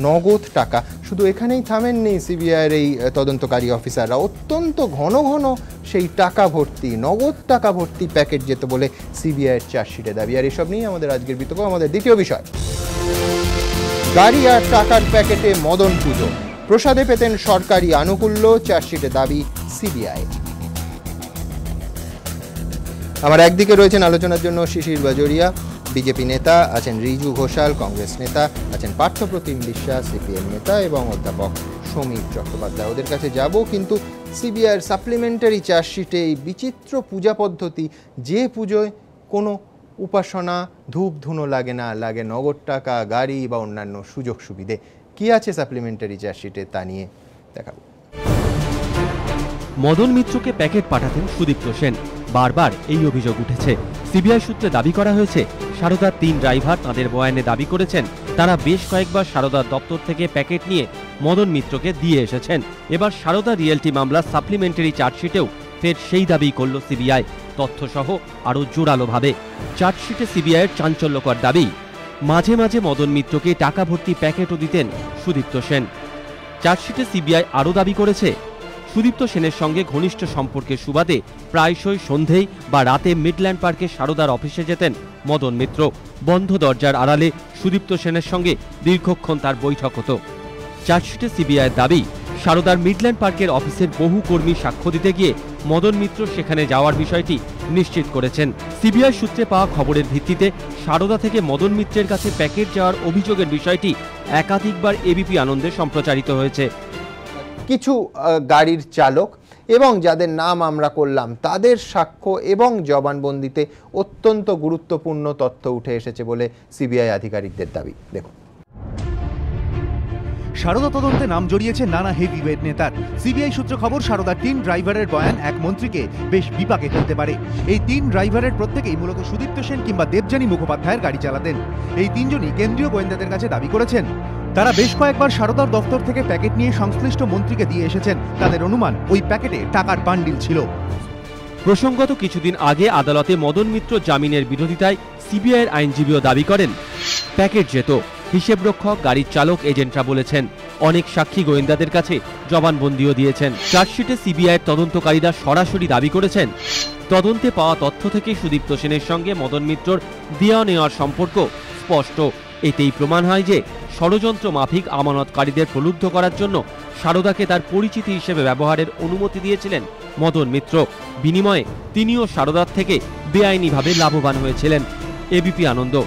নগদ টাকা। শুধু এখানেই থামেননি সিবিআইয়ের এই তদন্তকারী অফিসাররা, অত্যন্ত ঘন ঘন সেই টাকা ভর্তি, নগদ টাকা ভর্তি প্যাকেট যেত বলে সিবিআইয়ের চার্জশিটে দাবি। আর এসব নিয়ে আমাদের আজকের বিতর্ক। আমাদের দ্বিতীয় বিষয়, গাড়ি আর টাকার প্যাকেটে মদন পুজো, প্রসাদে পেতেন সরকারি আনুকূল্য, চার্জশিটে দাবি সিবিআই। আমার একদিকে রয়েছেন আলোচনার জন্য শিশির বাজোরিয়া, বিজেপি নেতা, আছেন রিজু ঘোষাল, কংগ্রেস নেতা, আছেন পার্থপ্রতিম বিশ্বাস, সিপিএম নেতা, এবং অধ্যাপক সমীর চট্টোপাধ্যায়। ওদের কাছে যাব, কিন্তু সিবিআইয়ের সাপ্লিমেন্টারি চার্জশিটে এই বিচিত্র পূজা পদ্ধতি, যে পুজোয় কোনো উপাসনা, ধূপ ধুনো লাগে না, লাগে নগদ টাকা, গাড়ি বা অন্যান্য সুযোগ সুবিধে, কি আছে সাপ্লিমেন্টারি চার্জশিটে তা নিয়ে দেখাবো। মদন মিত্রকে প্যাকেট পাঠাতেন সুদীপ্ত সেন, বারবার এই অভিযোগ উঠেছে। সিবিআই সূত্রে দাবি করা হয়েছে সারদার 3 ড্রাইভার তাঁদের বয়ানে দাবি করেছেন তারা বেশ কয়েকবার সারদার দপ্তর থেকে প্যাকেট নিয়ে মদন মিত্রকে দিয়ে এসেছেন। এবার সারদা রিয়েলটি মামলার সাপ্লিমেন্টারি চার্জশিটেও ফের সেই দাবি করল সিবিআই, তথ্যসহ আরও জোরালোভাবে। চার্জশিটে সিবিআইয়ের চাঞ্চল্যকর দাবি, মাঝে মাঝে মদন মিত্রকে টাকা ভর্তি প্যাকেটও দিতেন সুদীপ্ত সেন। চার্জশিটে সিবিআই আরও দাবি করেছে সুদীপ্ত সেনের সঙ্গে ঘনিষ্ঠ সম্পর্কের সুবাদে প্রায়শই সন্ধেই বা রাতে মিডল্যান্ড পার্কে সারদার অফিসে যেতেন মদন মিত্র। বন্ধ দরজার আড়ালে সুদীপ্ত সেনের সঙ্গে দীর্ঘক্ষণ তার বৈঠক হতো। চার্জশিটে সিবিআইয়ের দাবি, সারদার মিডল্যান্ড পার্কের অফিসের বহু কর্মী সাক্ষ্য দিতে গিয়ে মদন মিত্র সেখানে যাওয়ার বিষয়টি নিশ্চিত করেছেন। সিবিআই সূত্রে পাওয়া খবরের ভিত্তিতে সারদা থেকে মদন মিত্রের কাছে প্যাকেট যাওয়ার অভিযোগের বিষয়টি একাধিকবার এবিপি আনন্দে সম্প্রচারিত হয়েছে। কিছু গাড়ির চালক এবং যাদের নাম আমরা করলাম তাদের সাক্ষ্য এবং জবানবন্দিতে অত্যন্ত গুরুত্বপূর্ণ তথ্য উঠে এসেছে বলে সিবিআই আধিকারিকদের দাবি। দেখুন, সারদা তদন্তে নাম জড়িয়েছে নানা হেভিওয়েট নেতার। সিবিআই সূত্র খবর, সারদার 3 ড্রাইভারের বয়ান এক মন্ত্রীকে বেশ বিপাকে ফেলতে পারে। এই 3 ড্রাইভারের প্রত্যেকেই মূলত সুদীপ্ত সেন কিংবা দেবযানী মুখোপাধ্যায়ের গাড়ি চালাতেন। এই 3 জনই কেন্দ্রীয় গোয়েন্দাদের কাছে দাবি করেছেন তারা বেশ কয়েকবার সারদার দফতর থেকে প্যাকেট নিয়ে সংশ্লিষ্ট মন্ত্রীকে দিয়ে এসেছেন। তাদের অনুমান ওই প্যাকেটে টাকার বান্ডিল ছিল। প্রসঙ্গত কিছুদিন আগে আদালতে মদন মিত্র জামিনের বিরোধিতায় সিবিআইয়ের আইনজীবীও দাবি করেন প্যাকেট যেত। হিসেবরক্ষক, গাড়ির চালক, এজেন্টরা বলেছেন। অনেক সাক্ষী গোয়েন্দাদের কাছে জবানবন্দিও দিয়েছেন। চার্জশিটে সিবিআইয়ের তদন্তকারীরা সরাসরি দাবি করেছেন তদন্তে পাওয়া তথ্য থেকে সুদীপ্ত সেনের সঙ্গে মদন মিত্রর দেয়া নেওয়ার সম্পর্ক স্পষ্ট। এতেই প্রমাণ হয় যে ষড়যন্ত্র মাফিক আমানতকারীদের প্রলুব্ধ করার জন্য সারদাকে তার পরিচিতি হিসেবে ব্যবহারের অনুমতি দিয়েছিলেন মদন মিত্র। বিনিময়ে তিনিও সারদার থেকে বেআইনিভাবে লাভবান হয়েছিলেন। এবিপি আনন্দ।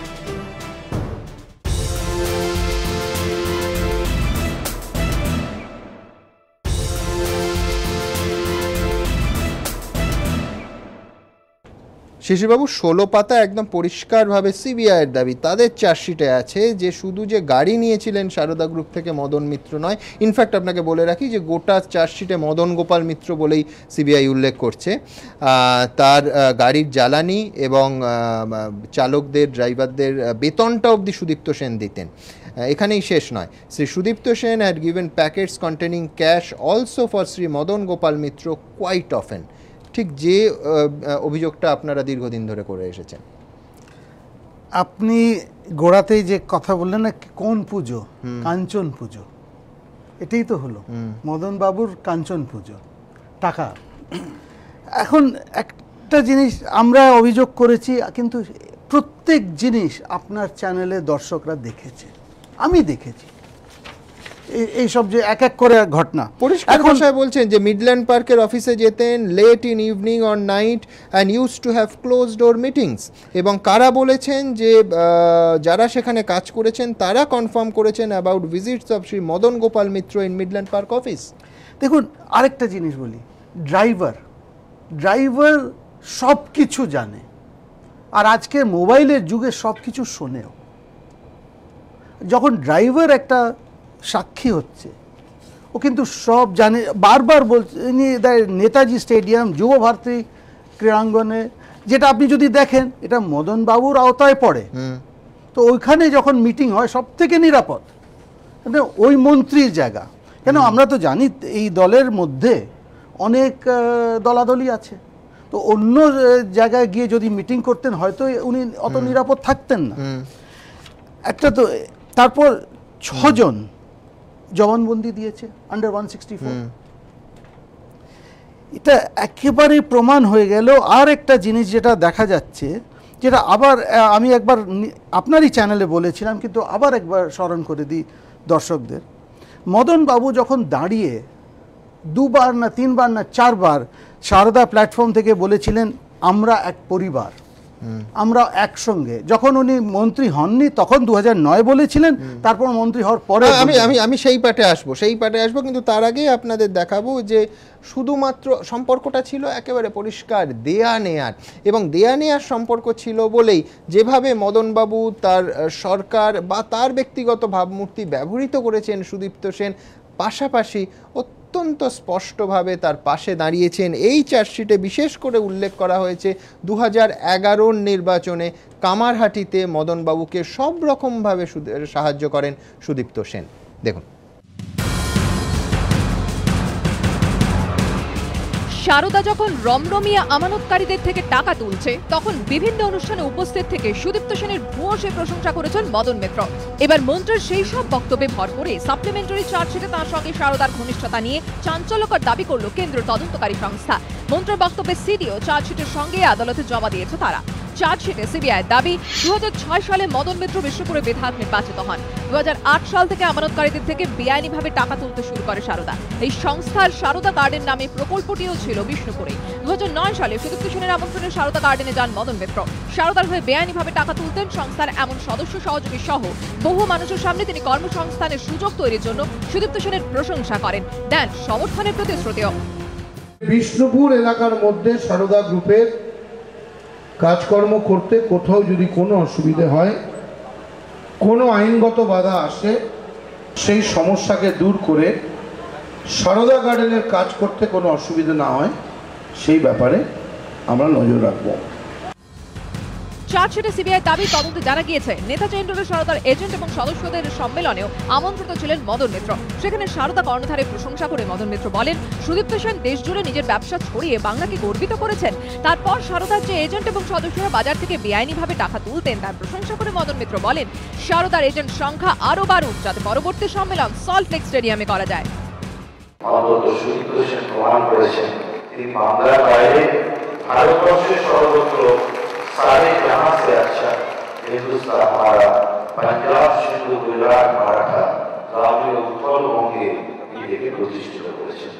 শিশিরবাবু, 16 পাতা একদম পরিষ্কারভাবে সিবিআইয়ের দাবি, তাদের চার্জশিটে আছে যে শুধু যে গাড়ি নিয়েছিলেন সারদা গ্রুপ থেকে মদন মিত্র নয়, ইনফ্যাক্ট আপনাকে বলে রাখি যে গোটা চার্জশিটে মদন গোপাল মিত্র বলেই সিবিআই উল্লেখ করছে। তার গাড়ির জ্বালানি এবং চালকদের, ড্রাইভারদের বেতনটা অবধি সুদীপ্ত সেন দিতেন। এখানেই শেষ নয়, Shri Sudipta Sen had given packets containing cash also for Shri Madan Gopal Mitra quite often. ঠিক যে অভিযোগটা আপনারা দীর্ঘদিন ধরে করে এসেছেন। আপনি গোড়াতেই যে কথা বললেন না, কোন পুজো, কাঞ্চন পুজো, এটাই তো হলো মদন বাবুর কাঞ্চন পুজো, টাকা। এখন একটা জিনিস আমরা অভিযোগ করেছি, কিন্তু প্রত্যেক জিনিস আপনার চ্যানেলে দর্শকরা দেখেছে, আমি দেখেছি। এইসব যে এক এক করে ঘটনা পরিষ্কার ভাষায় বলছেন যে মিডল্যান্ড পার্কের অফিসে যেতেন late in evening or night and use to have close door meetings. এবং কারা বলেছেন যে যারা সেখানে কাজ করেছেন তারা কনফার্ম করেছেন about visits of Shri Madan Gopal Mitra in Midland park office. দেখুন, আরেকটা জিনিস বলি, ড্রাইভার সব কিছু জানে, আর আজকের মোবাইলের যুগে সব কিছু শোনেও। যখন ড্রাইভার একটা সাক্ষী হচ্ছে, ও কিন্তু সব জানে। বারবার বলছে নেতাজি স্টেডিয়াম, যুব ভারতী ক্রীড়াঙ্গনে, যেটা আপনি যদি দেখেন এটা মদন বাবুর আওতায় পড়ে। তো ওইখানে যখন মিটিং হয় সব থেকে নিরাপদ, ওই মন্ত্রীর জায়গা। কেন আমরা তো জানি এই দলের মধ্যে অনেক দলাদলি আছে, তো অন্য জায়গায় গিয়ে যদি মিটিং করতেন হয়তো উনি অত নিরাপদ থাকতেন না। একটা তো তারপর 6 জন জবানবন্দি দিয়েছে আন্ডার 164। এটা একেবারে প্রমাণ হয়ে গেল। আর একটা জিনিস যেটা দেখা যাচ্ছে, যেটা আবার আমি একবার আপনারই চ্যানেলে বলেছিলাম, কিন্তু আবার একবার স্মরণ করে দিই দর্শকদের। মদন বাবু যখন দাঁড়িয়ে 2 বার না 3 বার না 4 বার সারদা প্ল্যাটফর্ম থেকে বলেছিলেন আমরা এক পরিবার, আমরা একসঙ্গে, যখন উনি মন্ত্রী হননি তখন 2009 বলেছিলেন, তারপর মন্ত্রী হওয়ার পরে আমি সেই পাটে আসবো, কিন্তু তার আগে আপনাদের দেখাবো যে শুধুমাত্র সম্পর্কটা ছিল একেবারে পরিষ্কার দেয়া নেয়ার, এবং দেয়া নেয়ার সম্পর্ক ছিল বলেই যেভাবে মদনবাবু তার সরকার বা তার ব্যক্তিগত ভাবমূর্তি ব্যবহৃত করেছেন সুদীপ্ত সেন, পাশাপাশি অত্যন্ত স্পষ্টভাবে তার পাশে দাঁড়িয়েছেন। এই চার্জশিটে বিশেষ করে উল্লেখ করা হয়েছে 2011 নির্বাচনে কামারহাটিতে মদনবাবুকে সব রকমভাবে সাহায্য করেন সুদীপ্ত সেন। দেখুন, সারদা যখন রমরমিয়া আমানতকারীদের থেকে টাকা তুলছে, তখন বিভিন্ন অনুষ্ঠানে উপস্থিত থেকে সুদীপ্ত সেনের ভূয়সী প্রশংসা করেছেন মদন মিত্র। এবার মন্ত্রীর সেই সব বক্তব্যে ভর করে সাপ্লিমেন্টারি চার্জশিটে তাঁর সঙ্গে সারদার ঘনিষ্ঠতা নিয়ে চাঞ্চল্যকর দাবি করল কেন্দ্রীয় তদন্তকারী সংস্থা। মন্ত্রীর বক্তব্যে সিডিও চার্জশিটের সঙ্গে আদালতে জমা দিয়েছে তারা। চার্জশিটে সিবিআই দাবি 2006 সালে মদন মিত্র বিষ্ণুপুরে বিধায়ক নির্বাচিত হন। 2008 সাল থেকে আমানতকারীদের থেকে বেআইনিভাবে টাকা তুলতে শুরু করে সারদা। এই সংস্থার সারদা গার্ডেন নামে প্রকল্পটিও ছিল বিষ্ণুপুরে। 2009 সালে সুদীপ্ত সেনের আমন্ত্রণে সারদা গার্ডেনে যান মদন মিত্র। সারদার হয়ে বেআইনিভাবে টাকা তুলতেন সংস্থার এমন সদস্য সহযোগী সহ বহু মানুষের সামনে তিনি কর্মসংস্থানের সুযোগ তৈরির জন্য সুদীপ্ত সেনের প্রশংসা করেন, দেন সমর্থনের প্রতিশ্রুতিও। বিষ্ণুপুর এলাকার মধ্যে সারদা গ্রুপের কাজকর্ম করতে কোথাও যদি কোনো অসুবিধে হয়, কোনো আইনগত বাধা আসে, সেই সমস্যাকে দূর করে সারদা গার্ডেনের কাজ করতে কোনো অসুবিধা না হয় সেই ব্যাপারে আমরা নজর রাখবো। চার্জশিটে সিবিআই দাবি তদন্তে জানা গিয়েছে নেতাজি ইন্ডোরের সারদার এজেন্ট এবং সদস্যদের সম্মেলনেও আমন্ত্রিত ছিলেন মদন মিত্র। সেখানে সারদা কর্ণধারের প্রশংসা করে মদন মিত্র বলেন, সুদীপ্ত সেন দেশ জুড়ে নিজের ব্যবসা ছড়িয়ে বাংলাকে গর্বিত করেছেন। তারপর সারদার যে এজেন্ট এবং সদস্যরা বাজার থেকে বেআইনিভাবে টাকা তুলতেন তার প্রশংসা করে মদন মিত্র বলেন, সারদার এজেন্ট সংখ্যা আরো বাড়ুক যাতে পরবর্তী সম্মেলন সল্ট লেক স্টেডিয়ামে করা যায়। সুদীপ্ত সেন প্রমাণ করেছেন তিনি বাংলার বাইরে ভারতবর্ষের সর্বত্র सारे जहां से अच्छा हिंदुस्तान हमारा पंजाब सिंधु गुजरात मराठा ग्रामीण उत्तर बंगे নিজেকে প্রতিষ্ঠিত করেছেন।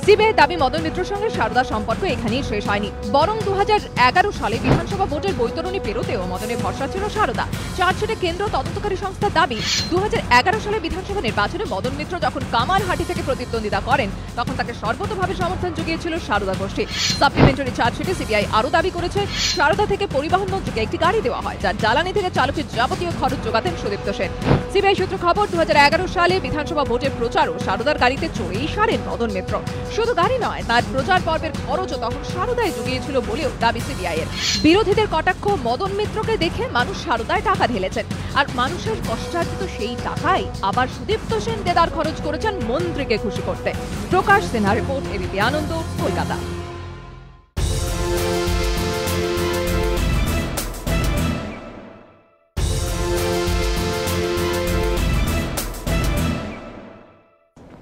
সিবিআই দাবি মদন মিত্রের সঙ্গে সারদার সম্পর্ক এখানেই শেষ হয়নি, বরং 2011 সালে বিধানসভা ভোটের বৈতরণী পেরোতেও মদনে ভরসা ছিল সারদা। চার্জশিটে কেন্দ্র তদন্তকারী সংস্থার দাবি 2011 সালে বিধানসভা নির্বাচনে মদন মিত্র যখন কামারহাটি থেকে প্রতিদ্বন্দ্বিতা করেন তখন তাকে সর্বতোভাবে সমর্থন জুগিয়েছিল সারদা গোষ্ঠী। সাপ্লিমেন্টারি চার্জশিটে সিবিআই আরও দাবি করেছে সারদা থেকে পরিবহন মন্ত্রীকে একটি গাড়ি দেওয়া হয় যার জ্বালানি থেকে চালকের যাবতীয় খরচ যোগাতেন সুদীপ্ত সেন। সিবিআই সূত্র খবর 2011 সালে বিধানসভা ভোটের প্রচারও সারদার গাড়িতে চড়েই সারেন মদন মিত্র। শুধু গাড়ি নয়, তার প্রচার পর্বের খরচও তখন সারদায় জুগিয়েছিল বলেও দাবি সিবিআইয়ের। বিরোধীদের কটাক্ষ, মদন মিত্রকে দেখে মানুষ সারদায় টাকা ঢেলেছেন, আর মানুষের কষ্টার্জিত সেই টাকাই আবার সুদীপ্ত সেন দেদার খরচ করেছেন মন্ত্রীকে খুশি করতে। প্রকাশ সিনহা রিপোর্ট, এবিপি আনন্দ, কলকাতা।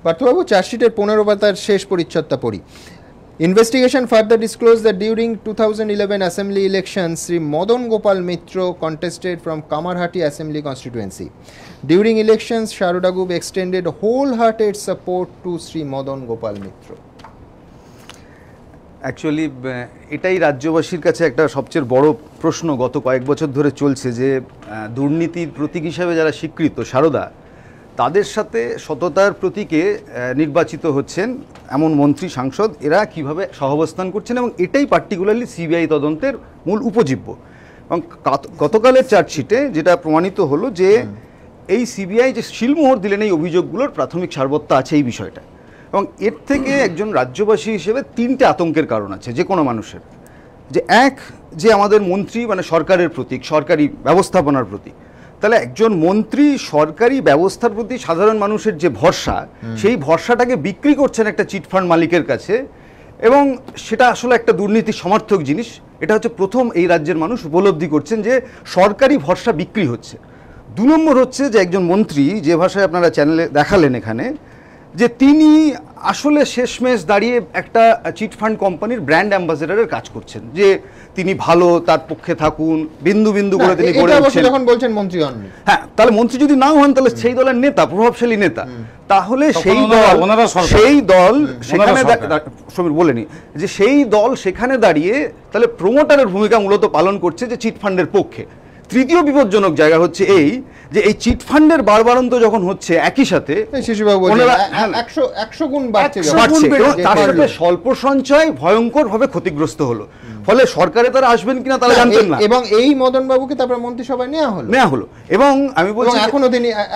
পার্থবাবু, চার্জশিটের 15 পাতার শেষ পরিচ্ছদটা পড়ি। Investigation further disclosed that during 2011 assembly elections, Sri Madan Gopal Mitra contested from Kamarhati Assembly constituency. During elections, Saroda Group extended wholehearted support to Sri Madan Gopal Mitra. Actually এটাই রাজ্যবাসীর কাছে একটা সবচেয়ে বড় প্রশ্ন গত কয়েক বছর ধরে চলছে যে দুর্নীতির প্রতীক হিসাবে যারা স্বীকৃত সারদা, তাদের সাথে সততার প্রতীকে নির্বাচিত হচ্ছেন এমন মন্ত্রী সাংসদ, এরা কিভাবে সহাবস্থান করছেন, এবং এটাই পার্টিকুলারলি সিবিআই তদন্তের মূল উপজীব্য। এবং গতকালের চার্জশিটে যেটা প্রমাণিত হলো যে এই সিবিআই যে শিলমোহর দিলেন এই অভিযোগগুলোর প্রাথমিক সারবত্তা আছে এই বিষয়টা। এবং এর থেকে একজন রাজ্যবাসী হিসেবে 3টে আতঙ্কের কারণ আছে যে কোনো মানুষের। যে এক, যে আমাদের মন্ত্রী মানে সরকারের প্রতীক, সরকারি ব্যবস্থাপনার প্রতীক, তাহলে একজন মন্ত্রী সরকারি ব্যবস্থার প্রতি সাধারণ মানুষের যে ভরসা, সেই ভরসাটাকে বিক্রি করছেন একটা চিটফান্ড মালিকের কাছে, এবং সেটা আসলে একটা দুর্নীতি সমর্থক জিনিস। এটা হচ্ছে প্রথম এই রাজ্যের মানুষ উপলব্ধি করছেন যে সরকারি ভরসা বিক্রি হচ্ছে। 2 নম্বর হচ্ছে যে একজন মন্ত্রী, যে ভাষায় আপনারা চ্যানেলে দেখালেন এখানে, যে তিনি আসলে শেষমেশ দাঁড়িয়ে একটা চিটফান্ড কোম্পানির ব্র্যান্ড অ্যাম্বাসেডারের কাজ করছেন, যে তিনি ভালো, তার পক্ষে থাকুন, বিন্দু বিন্দু করে তিনি গড়ে উঠছেন। যখন বলছেন মন্ত্রী হন, হ্যাঁ, তাহলে মন্ত্রী যদি নাও হন তাহলে সেই দলের নেতা, প্রভাবশালী নেতা, তাহলে সেই দল সেখানে সমীর বলেনি যে সেই দল সেখানে দাঁড়িয়ে তাহলে প্রমোটারের ভূমিকা মূলত পালন করছে যে চিটফান্ডের পক্ষে। তৃতীয় বিপজ্জনক জায়গা হচ্ছে এই যে এই চিটফান্ডের বারবারন্ত যখন হচ্ছে একই সাথে 100 গুণ বাড়ছে, তার সাথে স্বল্প সঞ্চয় ভয়ঙ্করভাবে ক্ষতিগ্রস্ত হলো। ফলে সরকারে তারা আসবেন কিনা তারা জানতেন না, এবং এই মদন বাবুকে তারপরে মন্ত্রিসভায় নেওয়া হলো। এবং আমি বলছি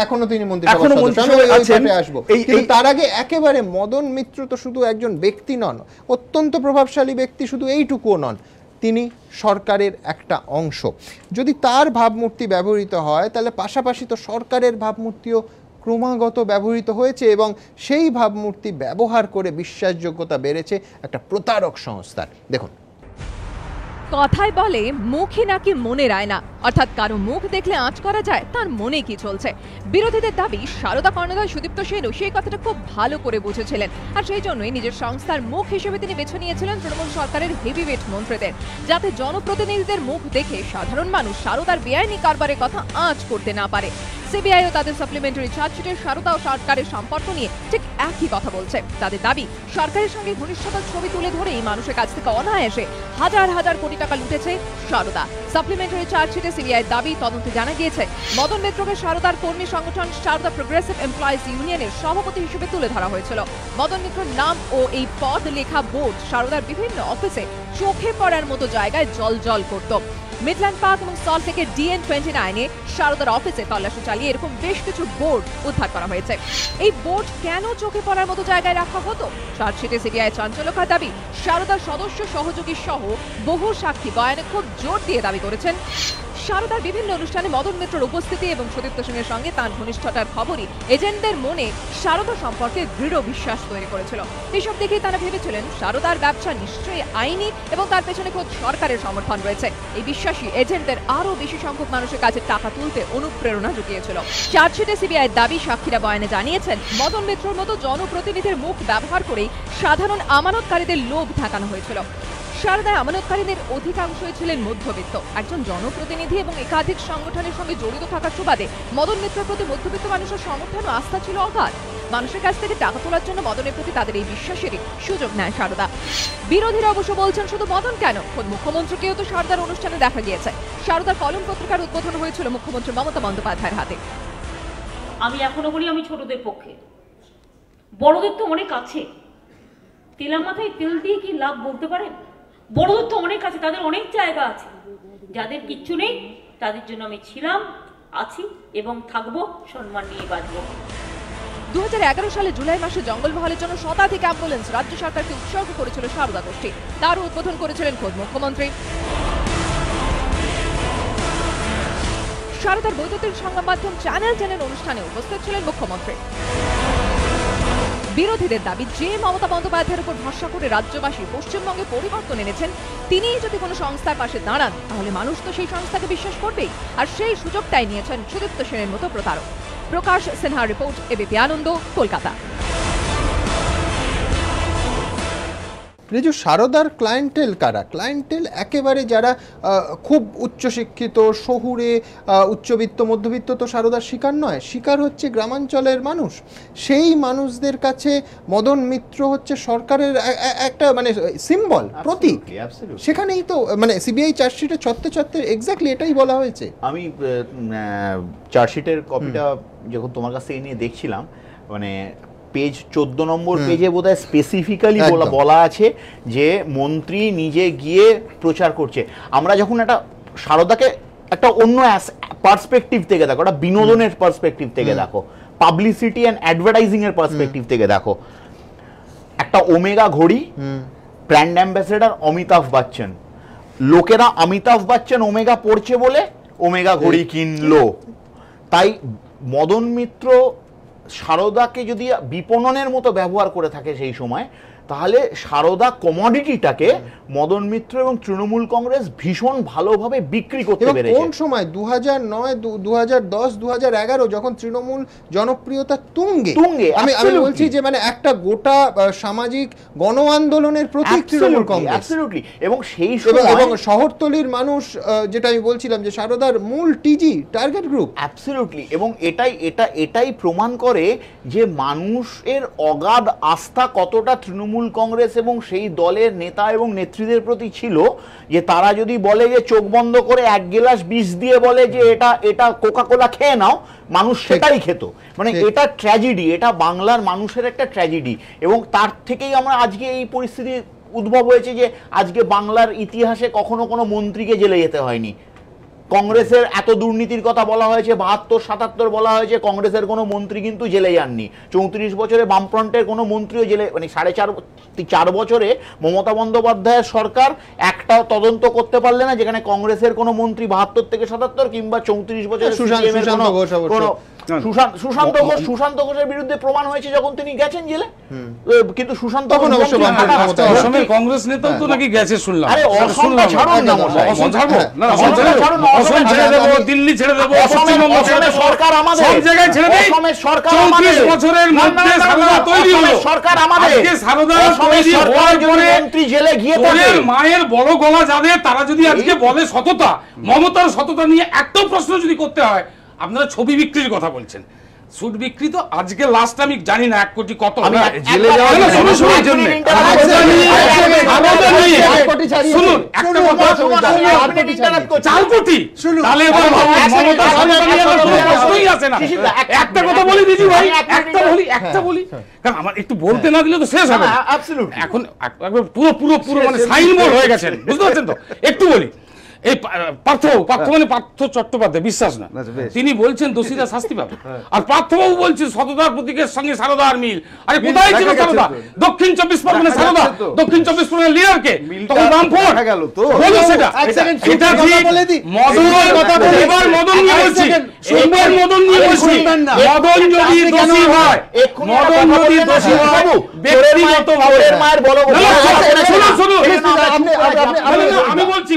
এখনো তিনি মন্ত্রিসভায় আসবো। কিন্তু তার আগে একেবারে মদন মিত্র তো শুধু একজন ব্যক্তি নন, অত্যন্ত প্রভাবশালী ব্যক্তি, শুধু এইটুকুও নন, তিনি সরকারের একটা অংশ। যদি তার ভাবমূর্তি ব্যবহৃত হয় তাহলে পাশাপাশি তো সরকারের ভাবমূর্তিও ক্রমাগত ব্যবহৃত হয়েছে এবং সেই ভাবমূর্তি ব্যবহার করে বিশ্বাসযোগ্যতা বেড়েছে একটা প্রতারক সংস্থার। দেখুন, কথায় বলে মুখে নাকি মনের আয়না, অর্থাৎ কারো মুখ দেখলে আঁচ করা যায় তার মনে কি চলছে। বিরোধীদের দাবি সারদা কর্ণধার সুদীপ্ত সেনও সেই কথাটা খুব ভালো করে বুঝেছিলেন, আর সেই জন্যই নিজের সংস্থার মুখ হিসেবে তিনি বেছে নিয়েছিলেন তৃণমূল সরকারের হেভিওয়েট মন্ত্রীদের, যাতে জনপ্রতিনিধিদের মুখ দেখে সাধারণ মানুষ সারদার বেআইনি কারবারের কথা আঁচ করতে না পারে। সিবিআইও তাদের সাপ্লিমেন্টারি চার্জশিটে সারদা ও সরকারের সম্পর্ক নিয়ে ঠিক একই কথা বলছে। তাদের দাবি, সরকারের সঙ্গে ঘনিষ্ঠতার ছবি তুলে ধরেই মানুষের কাছ থেকে অনায়াসে হাজার হাজার কোটি টাকা লুটেছে সারদা। সাপ্লিমেন্টারি চার্জশিটে সিবিআই দাবি, তদন্তে জানা গিয়েছে মদন মিত্রকে সারদার কর্মী সংগঠন সারদা প্রোগ্রেসিভ এমপ্লয়িজ ইউনিয়নের সভাপতি হিসেবে তুলে ধরা হয়েছিল। মদন মিত্রের নাম ও এই পদ লেখা বোর্ড সারদার বিভিন্ন অফিসে চোখে পড়ার মতো জায়গায় জল করত। মিডল্যান্ড পার্ক এবং সল্টলেকের DN29-এ সারদার অফিসে তল্লাশি চালিয়ে এরকম বেশ কিছু বোর্ড উদ্ধার করা হয়েছে। এই বোর্ড কেন চোখে পড়ার মতো জায়গায় রাখা হতো? চার্জশিটে সিবিআই চাঞ্চল্যকর দাবি, সারদার সদস্য সহযোগী সহ বহু সাক্ষী বয়ানে খুব জোর দিয়ে দাবি করেছেন সারদার বিভিন্ন অনুষ্ঠানে মদন মিত্রের উপস্থিতি এবং সুদীপ্ত সেনের সঙ্গে তাঁর ঘনিষ্ঠতার খবরই এজেন্টদের মনে সারদা সম্পর্কে দৃঢ় বিশ্বাস তৈরি করেছিল। এসব দেখেই তারা ভেবেছিলেন সারদার ব্যবসা নিশ্চয়ই আইনি এবং তার পেছনে খোদ সরকারের সমর্থন রয়েছে। এই বিশ্বাসী এজেন্টদের আরও বেশি সংখ্যক মানুষের কাছে টাকা তুলতে অনুপ্রেরণা জুগিয়েছিল। চার্জশিটে সিবিআই দাবি, সাক্ষীরা বয়ানে জানিয়েছেন মদন মিত্রর মতো জনপ্রতিনিধির মুখ ব্যবহার করেই সাধারণ আমানতকারীদের লোভ ঠেকানো হয়েছিল। সারদায় আমানতকারীদের অধিকাংশই ছিলেন মধ্যবিত্ত। একজন জনপ্রতিনিধি এবং একাধিক সংগঠনের সঙ্গে জড়িত থাকার সুবাদে মদন মিত্রের প্রতি মধ্যবিত্ত মানুষের সমর্থন ও আস্থা ছিল অগাধ। মানুষের কাছ থেকে টাকা তোলার জন্য মদনের প্রতি তাদের এই বিশ্বাসেরই সুযোগ নেয় সারদা। বিরোধীরা অবশ্য বলছেন শুধু মদন কেন, খোদ মুখ্যমন্ত্রীকেও তো সারদার অনুষ্ঠানে দেখা গিয়েছে। সারদার কলম পত্রিকার উদ্বোধন হয়েছিল মুখ্যমন্ত্রী মমতা বন্দ্যোপাধ্যায়ের হাতে। আমি এখনো বলি আমি ছোটদের পক্ষে, বড়দের তো অনেক আছে। তেলার মাথায় তেল দিয়ে কি লাভ বলতে পারেন? বড়দের তো অনেক আছে, তাদের অনেক জায়গা আছে। যাদের কিচ্ছু নেই তাদের জন্য আমি ছিলাম, আছি এবং থাকবো, সম্মান নিয়ে বাঁচবো। 2011 সালে জুলাই মাসে জঙ্গলমহলের জন্য শতাধিক অ্যাম্বুলেন্স রাজ্য সরকারকে উৎসর্গ করেছিল সারদা গোষ্ঠী। তার উদ্বোধন করেছিলেন খোদ মুখ্যমন্ত্রী। সারদার বৈদ্যুতিক সংবাদ মাধ্যম চ্যানেল 10-এর অনুষ্ঠানে উপস্থিত ছিলেন মুখ্যমন্ত্রী। বিরোধীদের দাবি, যে মমতা বন্দ্যোপাধ্যায়ের উপর ভরসা করে রাজ্যবাসী পশ্চিমবঙ্গে পরিবর্তন এনেছেন, তিনিই যদি কোনো সংস্থার পাশে দাঁড়ান তাহলে মানুষ তো সেই সংস্থাকে বিশ্বাস করবেই। আর সেই সুযোগটাই নিয়েছেন সুদীপ্ত সেনের মতো প্রতারক। প্রকাশ সিনহার রিপোর্ট, এবিপি আনন্দ, কলকাতা। রেজু, সারদার ক্লায়েন্টেল কারা? ক্লায়েন্টেল একেবারে যারা খুব উচ্চশিক্ষিত, শহুরে, উচ্চবিত্ত, মধ্যবিত্ত তো সারদার শিকার নয়। শিকার হচ্ছে গ্রামাঞ্চলের মানুষ। সেই মানুষদের কাছে মদন মিত্র হচ্ছে সরকারের একটা মানে সিম্বল, প্রতীক। সেখানেই তো মানে সিবিআই চার্জশিটে ছত্তে এক্স্যাক্টলি এটাই বলা হয়েছে। আমি চার্জশিটের কপিটা যখন তোমার কাছে নিয়ে দেখছিলাম, মানে পেজ 14 নম্বর পেজে বোধহয় স্পেসিফিক্যালি বলা আছে যে মন্ত্রী নিজে গিয়ে প্রচার করছে। আমরা যখন একটা সারদাকে একটা অন্য পার্সপেক্টিভ থেকে দেখো, একটা বিনোদনের পার্সপেক্টিভ থেকে দেখো, পাবলিসিটি অ্যান্ড অ্যাডভার্টাইজিং এর পার্সপেক্টিভ থেকে দেখো, একটা ওমেগা ঘড়ি, ব্র্যান্ড অ্যাম্বাসেডর অমিতাভ বচ্চন, লোকেরা অমিতাভ বচ্চন ওমেগা পড়ছে বলে ওমেগা ঘড়ি কিনলো। তাই মদন মিত্র সারদাকে যদি বিপণনের মতো ব্যবহার করে থাকে সেই সময়, তাহলে সারদা কমোডিটিটাকে মদন মিত্র এবং তৃণমূল কংগ্রেস ভীষণ ভালোভাবে বিক্রি করতে পেরেছে। কোন সময় 2009, 2010, 2011 যখন তৃণমূল জনপ্রিয়তা তুঙ্গে, আমি বলছি যে মানে একটা গোটা সামাজিক গণ আন্দোলনের প্রতীক তৃণমূল কংগ্রেস। অ্যাবসলিউটলি। এবং সেই সময় এবং শহরতলির মানুষ, যেটা আমি বলছিলাম যে সারদার মূল টিজি টার্গেট গ্রুপ। অ্যাবসলিউটলি। এবং এটাই প্রমাণ করে যে মানুষের অগাধ আস্থা কতটা তৃণমূল কংগ্রেস এবং সেই দলের নেতা এবং নেত্রীদের প্রতি ছিল, যে তারা যদি বলে যে চোখ বন্ধ করে এক গ্লাস বিষ দিয়ে বলে যে এটা কোকা-কোলা খেয়ে নাও, মানুষ সেটাই খেত। মানে এটা ট্র্যাজেডি, এটা বাংলার মানুষের একটা ট্র্যাজেডি। এবং তার থেকেই আমরা আজকে এই পরিস্থিতি উদ্ভব হয়েছে যে আজকে বাংলার ইতিহাসে কখনো কোনো মন্ত্রীকে জেলে যেতে হয়নি। কংগ্রেসের এত দুর্নীতির কথা বলা হয়েছে, 72-77 বলা হয়েছে, কংগ্রেসের কোনো মন্ত্রী কিন্তু জেলে যাননি। 34 বছরে বামফ্রন্টের কোনো মন্ত্রীও জেলে, মানে 4.5 বছরে মমতা বন্দ্যোপাধ্যায়ের সরকার একটাও তদন্ত করতে পারলে না যেখানে কংগ্রেসের কোনো মন্ত্রী 72 থেকে 77 কিংবা 34 বছরে সুশান্ত ঘোষের বিরুদ্ধে প্রমাণ হয়েছে যখন তিনি গেছেন জেলে, কিন্তু সুশান্ত তখন অবশ্য অসমের কংগ্রেস নেতাও তো নাকি গেছে শুনলাম। আরে অসমটা ছাড়ুন না মশাই, অসম ছাড়বো না, অসম ছেড়ে দেবো, দিল্লি ছেড়ে দেবো, পশ্চিমবঙ্গ ছেড়ে দেবো, সরকার আমাদের, সব জায়গায় ছেড়ে দেই। অসমের সরকার 34 বছরের মধ্যে সারদা তৈরি হলো, সরকার আমাদের, আজকে সারদা তৈরি হওয়ার পরে মন্ত্রী জেলে গিয়ে ওদের মায়ের বড় গলা যাদের, তারা যদি আজকে বলে সততা, মমতার সততা নিয়ে একটা প্রশ্ন যদি করতে হয়, আপনারা ছবি বিক্রির কথা বলছেন, সুট বিক্রি তো আজকে লাস্ট আমি জানি না 1 কোটি কত জেলে যাওয়ার জন্য শুনুন একটা কথা, 4 কোটি, তাহলে প্রশ্নই আসে না। একটা কথা বলি দিদি ভাই, একটা বলি কারণ আমার একটু বলতে না দিলে তো শেষ হবে। এখন একবার পুরো মানে সাইনবোর্ড হয়ে গেছেন, বুঝতে পারছেন তো? একটু বলি, এই পার্থ মানে পার্থ চট্টোপাধ্যায়, বিশ্বাস না, তিনি বলছেন দোষীরা শাস্তি পাবে, আর পার্থবাবু বলছেন সততার প্রতীকের সঙ্গে সারদার মিল। আরে কোথায় ছিল সারদা? দক্ষিণ 24 পরগনা সারদা, দক্ষিণ 24 পরগনা লিডারকে তখন বামফ্রন্ট গেল তো বলো সেটা। এটা ঠিক মদনের কথা বলে, এবার মদন নিয়ে বলছি, এবার মদন নিয়ে বলছি, মদন যদি দোষী হয়, মদন যদি দোষী হয় ব্যক্তিগতভাবে মায়ের বড় শুনুন আমি বলছি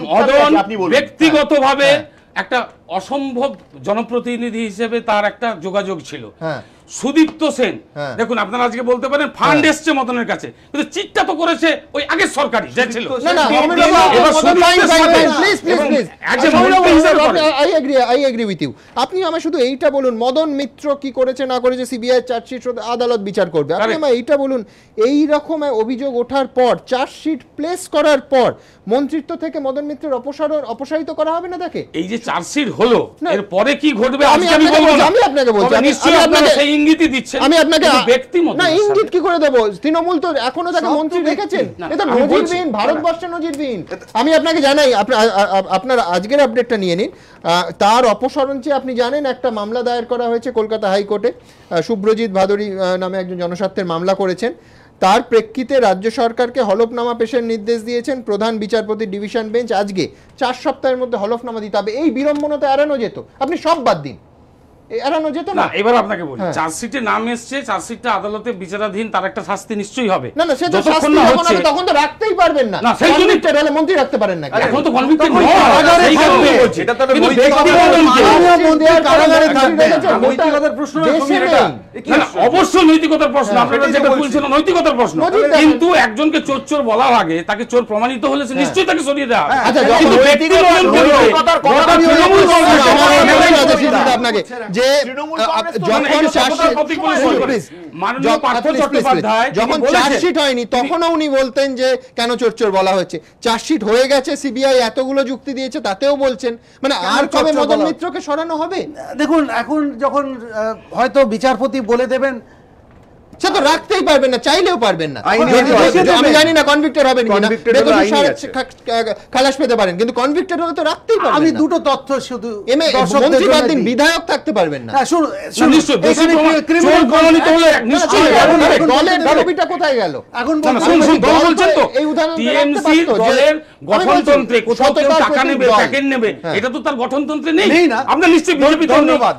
মদন ব্যক্তিগতভাবে একটা অসম্ভব জনপ্রতিনিধি হিসেবে তার একটা যোগাযোগ ছিল। সুদীপ্ত সেন, দেখুন আপনারা আজকে বলতে পারেন ফান্ড এসছে মদনের কাছে, কিন্তু চিটটা তো করেছে ওই আগের সরকারি যে ছিল। আপনি আমার শুধু এইটা বলুন, মদন মিত্র কি করেছে না করেছে সিবিআই চার্জশিট আদালত বিচার করবে। আপনি আমার এইটা বলুন, এই রকম অভিযোগ ওঠার পর, চার্জশিট প্লেস করার পর মন্ত্রিত্ব থেকে মদন মিত্রের অপসারিত করা হবে না? দেখে এই যে চার্জশিট হলো, এর পরে কি ঘটবে আমি আপনাকে বলছি, আমি আপনাকে না ইঙ্গিত কি করে দেবো? তৃণমূল তো এখনো তাকে মন্ত্রী রেখেছেন, এটা নজিরবিহীন, ভারতবর্ষে নজিরবিহীন। আমি আপনাকে জানাই, আপনার আজকের আপডেটটা নিয়ে নিন। তার অপসারণ চেয়ে আপনি জানেন একটা মামলা দায়ের করা হয়েছে কলকাতা হাইকোর্টে, শুভ্রজিৎ ভাদুরী নামে একজন জনস্বার্থের মামলা করেছেন। তার প্রেক্ষিতে রাজ্য সরকারকে হলফনামা পেশের নির্দেশ দিয়েছেন প্রধান বিচারপতির ডিভিশন বেঞ্চ। আজকে 4 সপ্তাহের মধ্যে হলফনামা দিতে হবে। এই বিড়ম্বনতা এড়ানো যেত, আপনি সব বাদ দিন, এড়ানো যেত না। এবার আপনাকে বলি, চার্জশিটে নাম এসছে, চার্জশিটটা আদালতে বিচারাধীন, তার একটা শাস্তি নিশ্চয়ই হবে। না সেটা শাস্তি হবে, তখন তো রাখতেই পারবেন না। সেই জন্য তাহলে মন্ত্রী রাখতে পারেন না, এখন তো কনভিক্টেড নয়, কারাগারে থাকবে। এটা তো কারাগারে থাকবে, নৈতিকতার প্রশ্ন অবশ্যই নৈতিকতার প্রশ্ন, আপনারা যেটা বলছেন নৈতিকতার প্রশ্ন, কিন্তু একজনকে চোর বলার আগে তাকে চোর প্রমাণিত হলে নিশ্চয়ই তাকে সরিয়ে দেওয়া হবে। আচ্ছা, আপনাকে যে যখন চার্জশিট হয়নি তখনও উনি বলতেন যে কেন চোর বলা হচ্ছে, চার্জশিট হয়ে গেছে, সিবিআই এতগুলো যুক্তি দিয়েছে, তাতেও বলছেন, মানে আর কবে মদন মিত্রকে সরানো হবে? দেখুন, এখন যখন হয়তো বিচারপতি বলে দেবেন, সে তো রাখতেই পারবেন না, চাইলেও পারবেন না। আমি জানি না কনভিক্টেড হবেন কিনা, খালাস পেতে পারেন, কিন্তু কনভিক্টেড হলে তো রাখতেই পারবেন। আমি দুটো তথ্য শুধু, মন্ত্রী বাদ দিন, বিধায়ক থাকতে পারবেন না। দলের দাবিটা কোথায় গেল? এখন এই উদাহরণ গঠনতন্ত্রে কোথাও কেউ টাকা নেবে, প্যাকেট নেবে, এটা তো তার গঠনতন্ত্রে নেই না। আপনার নিশ্চয়ই বিজেপি ধন্যবাদ,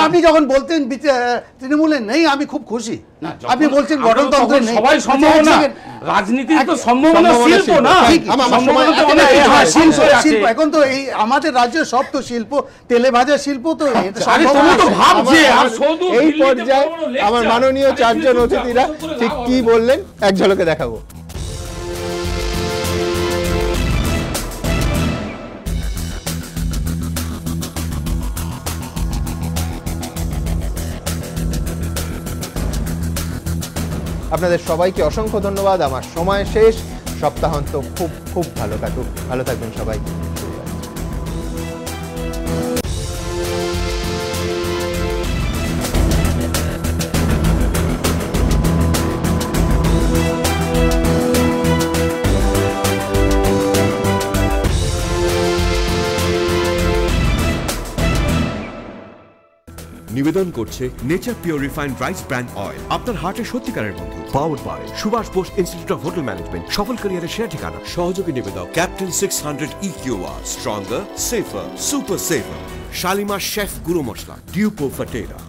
আপনি যখন বলতেন তৃণমূলের নেই, আমি খুব খুশি। আপনি বলছেন গঠনতন্ত্রে নেই, সবাই সম্ভাবনা, রাজনীতি তো সম্ভাবনা শিল্প না, এখন তো এই আমাদের রাজ্যের সব তো শিল্প, তেলে ভাজা শিল্প, তো এই পর্যায়ে আমার মাননীয় 4 জন অতিথিরা ঠিক কি বললেন এক ঝলকে দেখাবো। আপনাদের সবাইকে অসংখ্য ধন্যবাদ। আমার সময় শেষ, সপ্তাহান্ত খুব খুব ভালো কাটুক, ভালো থাকবেন সবাই। নিবেদন করছে nature pure refined rice brand oil, আপনার হার্টের সত্যিকারের বন্ধু। Powered by Subhas Bose institute of hotel management, সফল ক্যারিয়ারের সেরা ঠিকানা। সহযোগী নিবেদক captain 600 EQR, stronger, safer, super safer. Shalimar chef গুঁড়ো মশলা, ডিউপো ফাটেরা,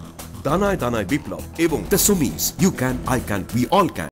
দানায় দানায় বিপ্লব এবং দ্য সুমিস, you can, I can, we all can.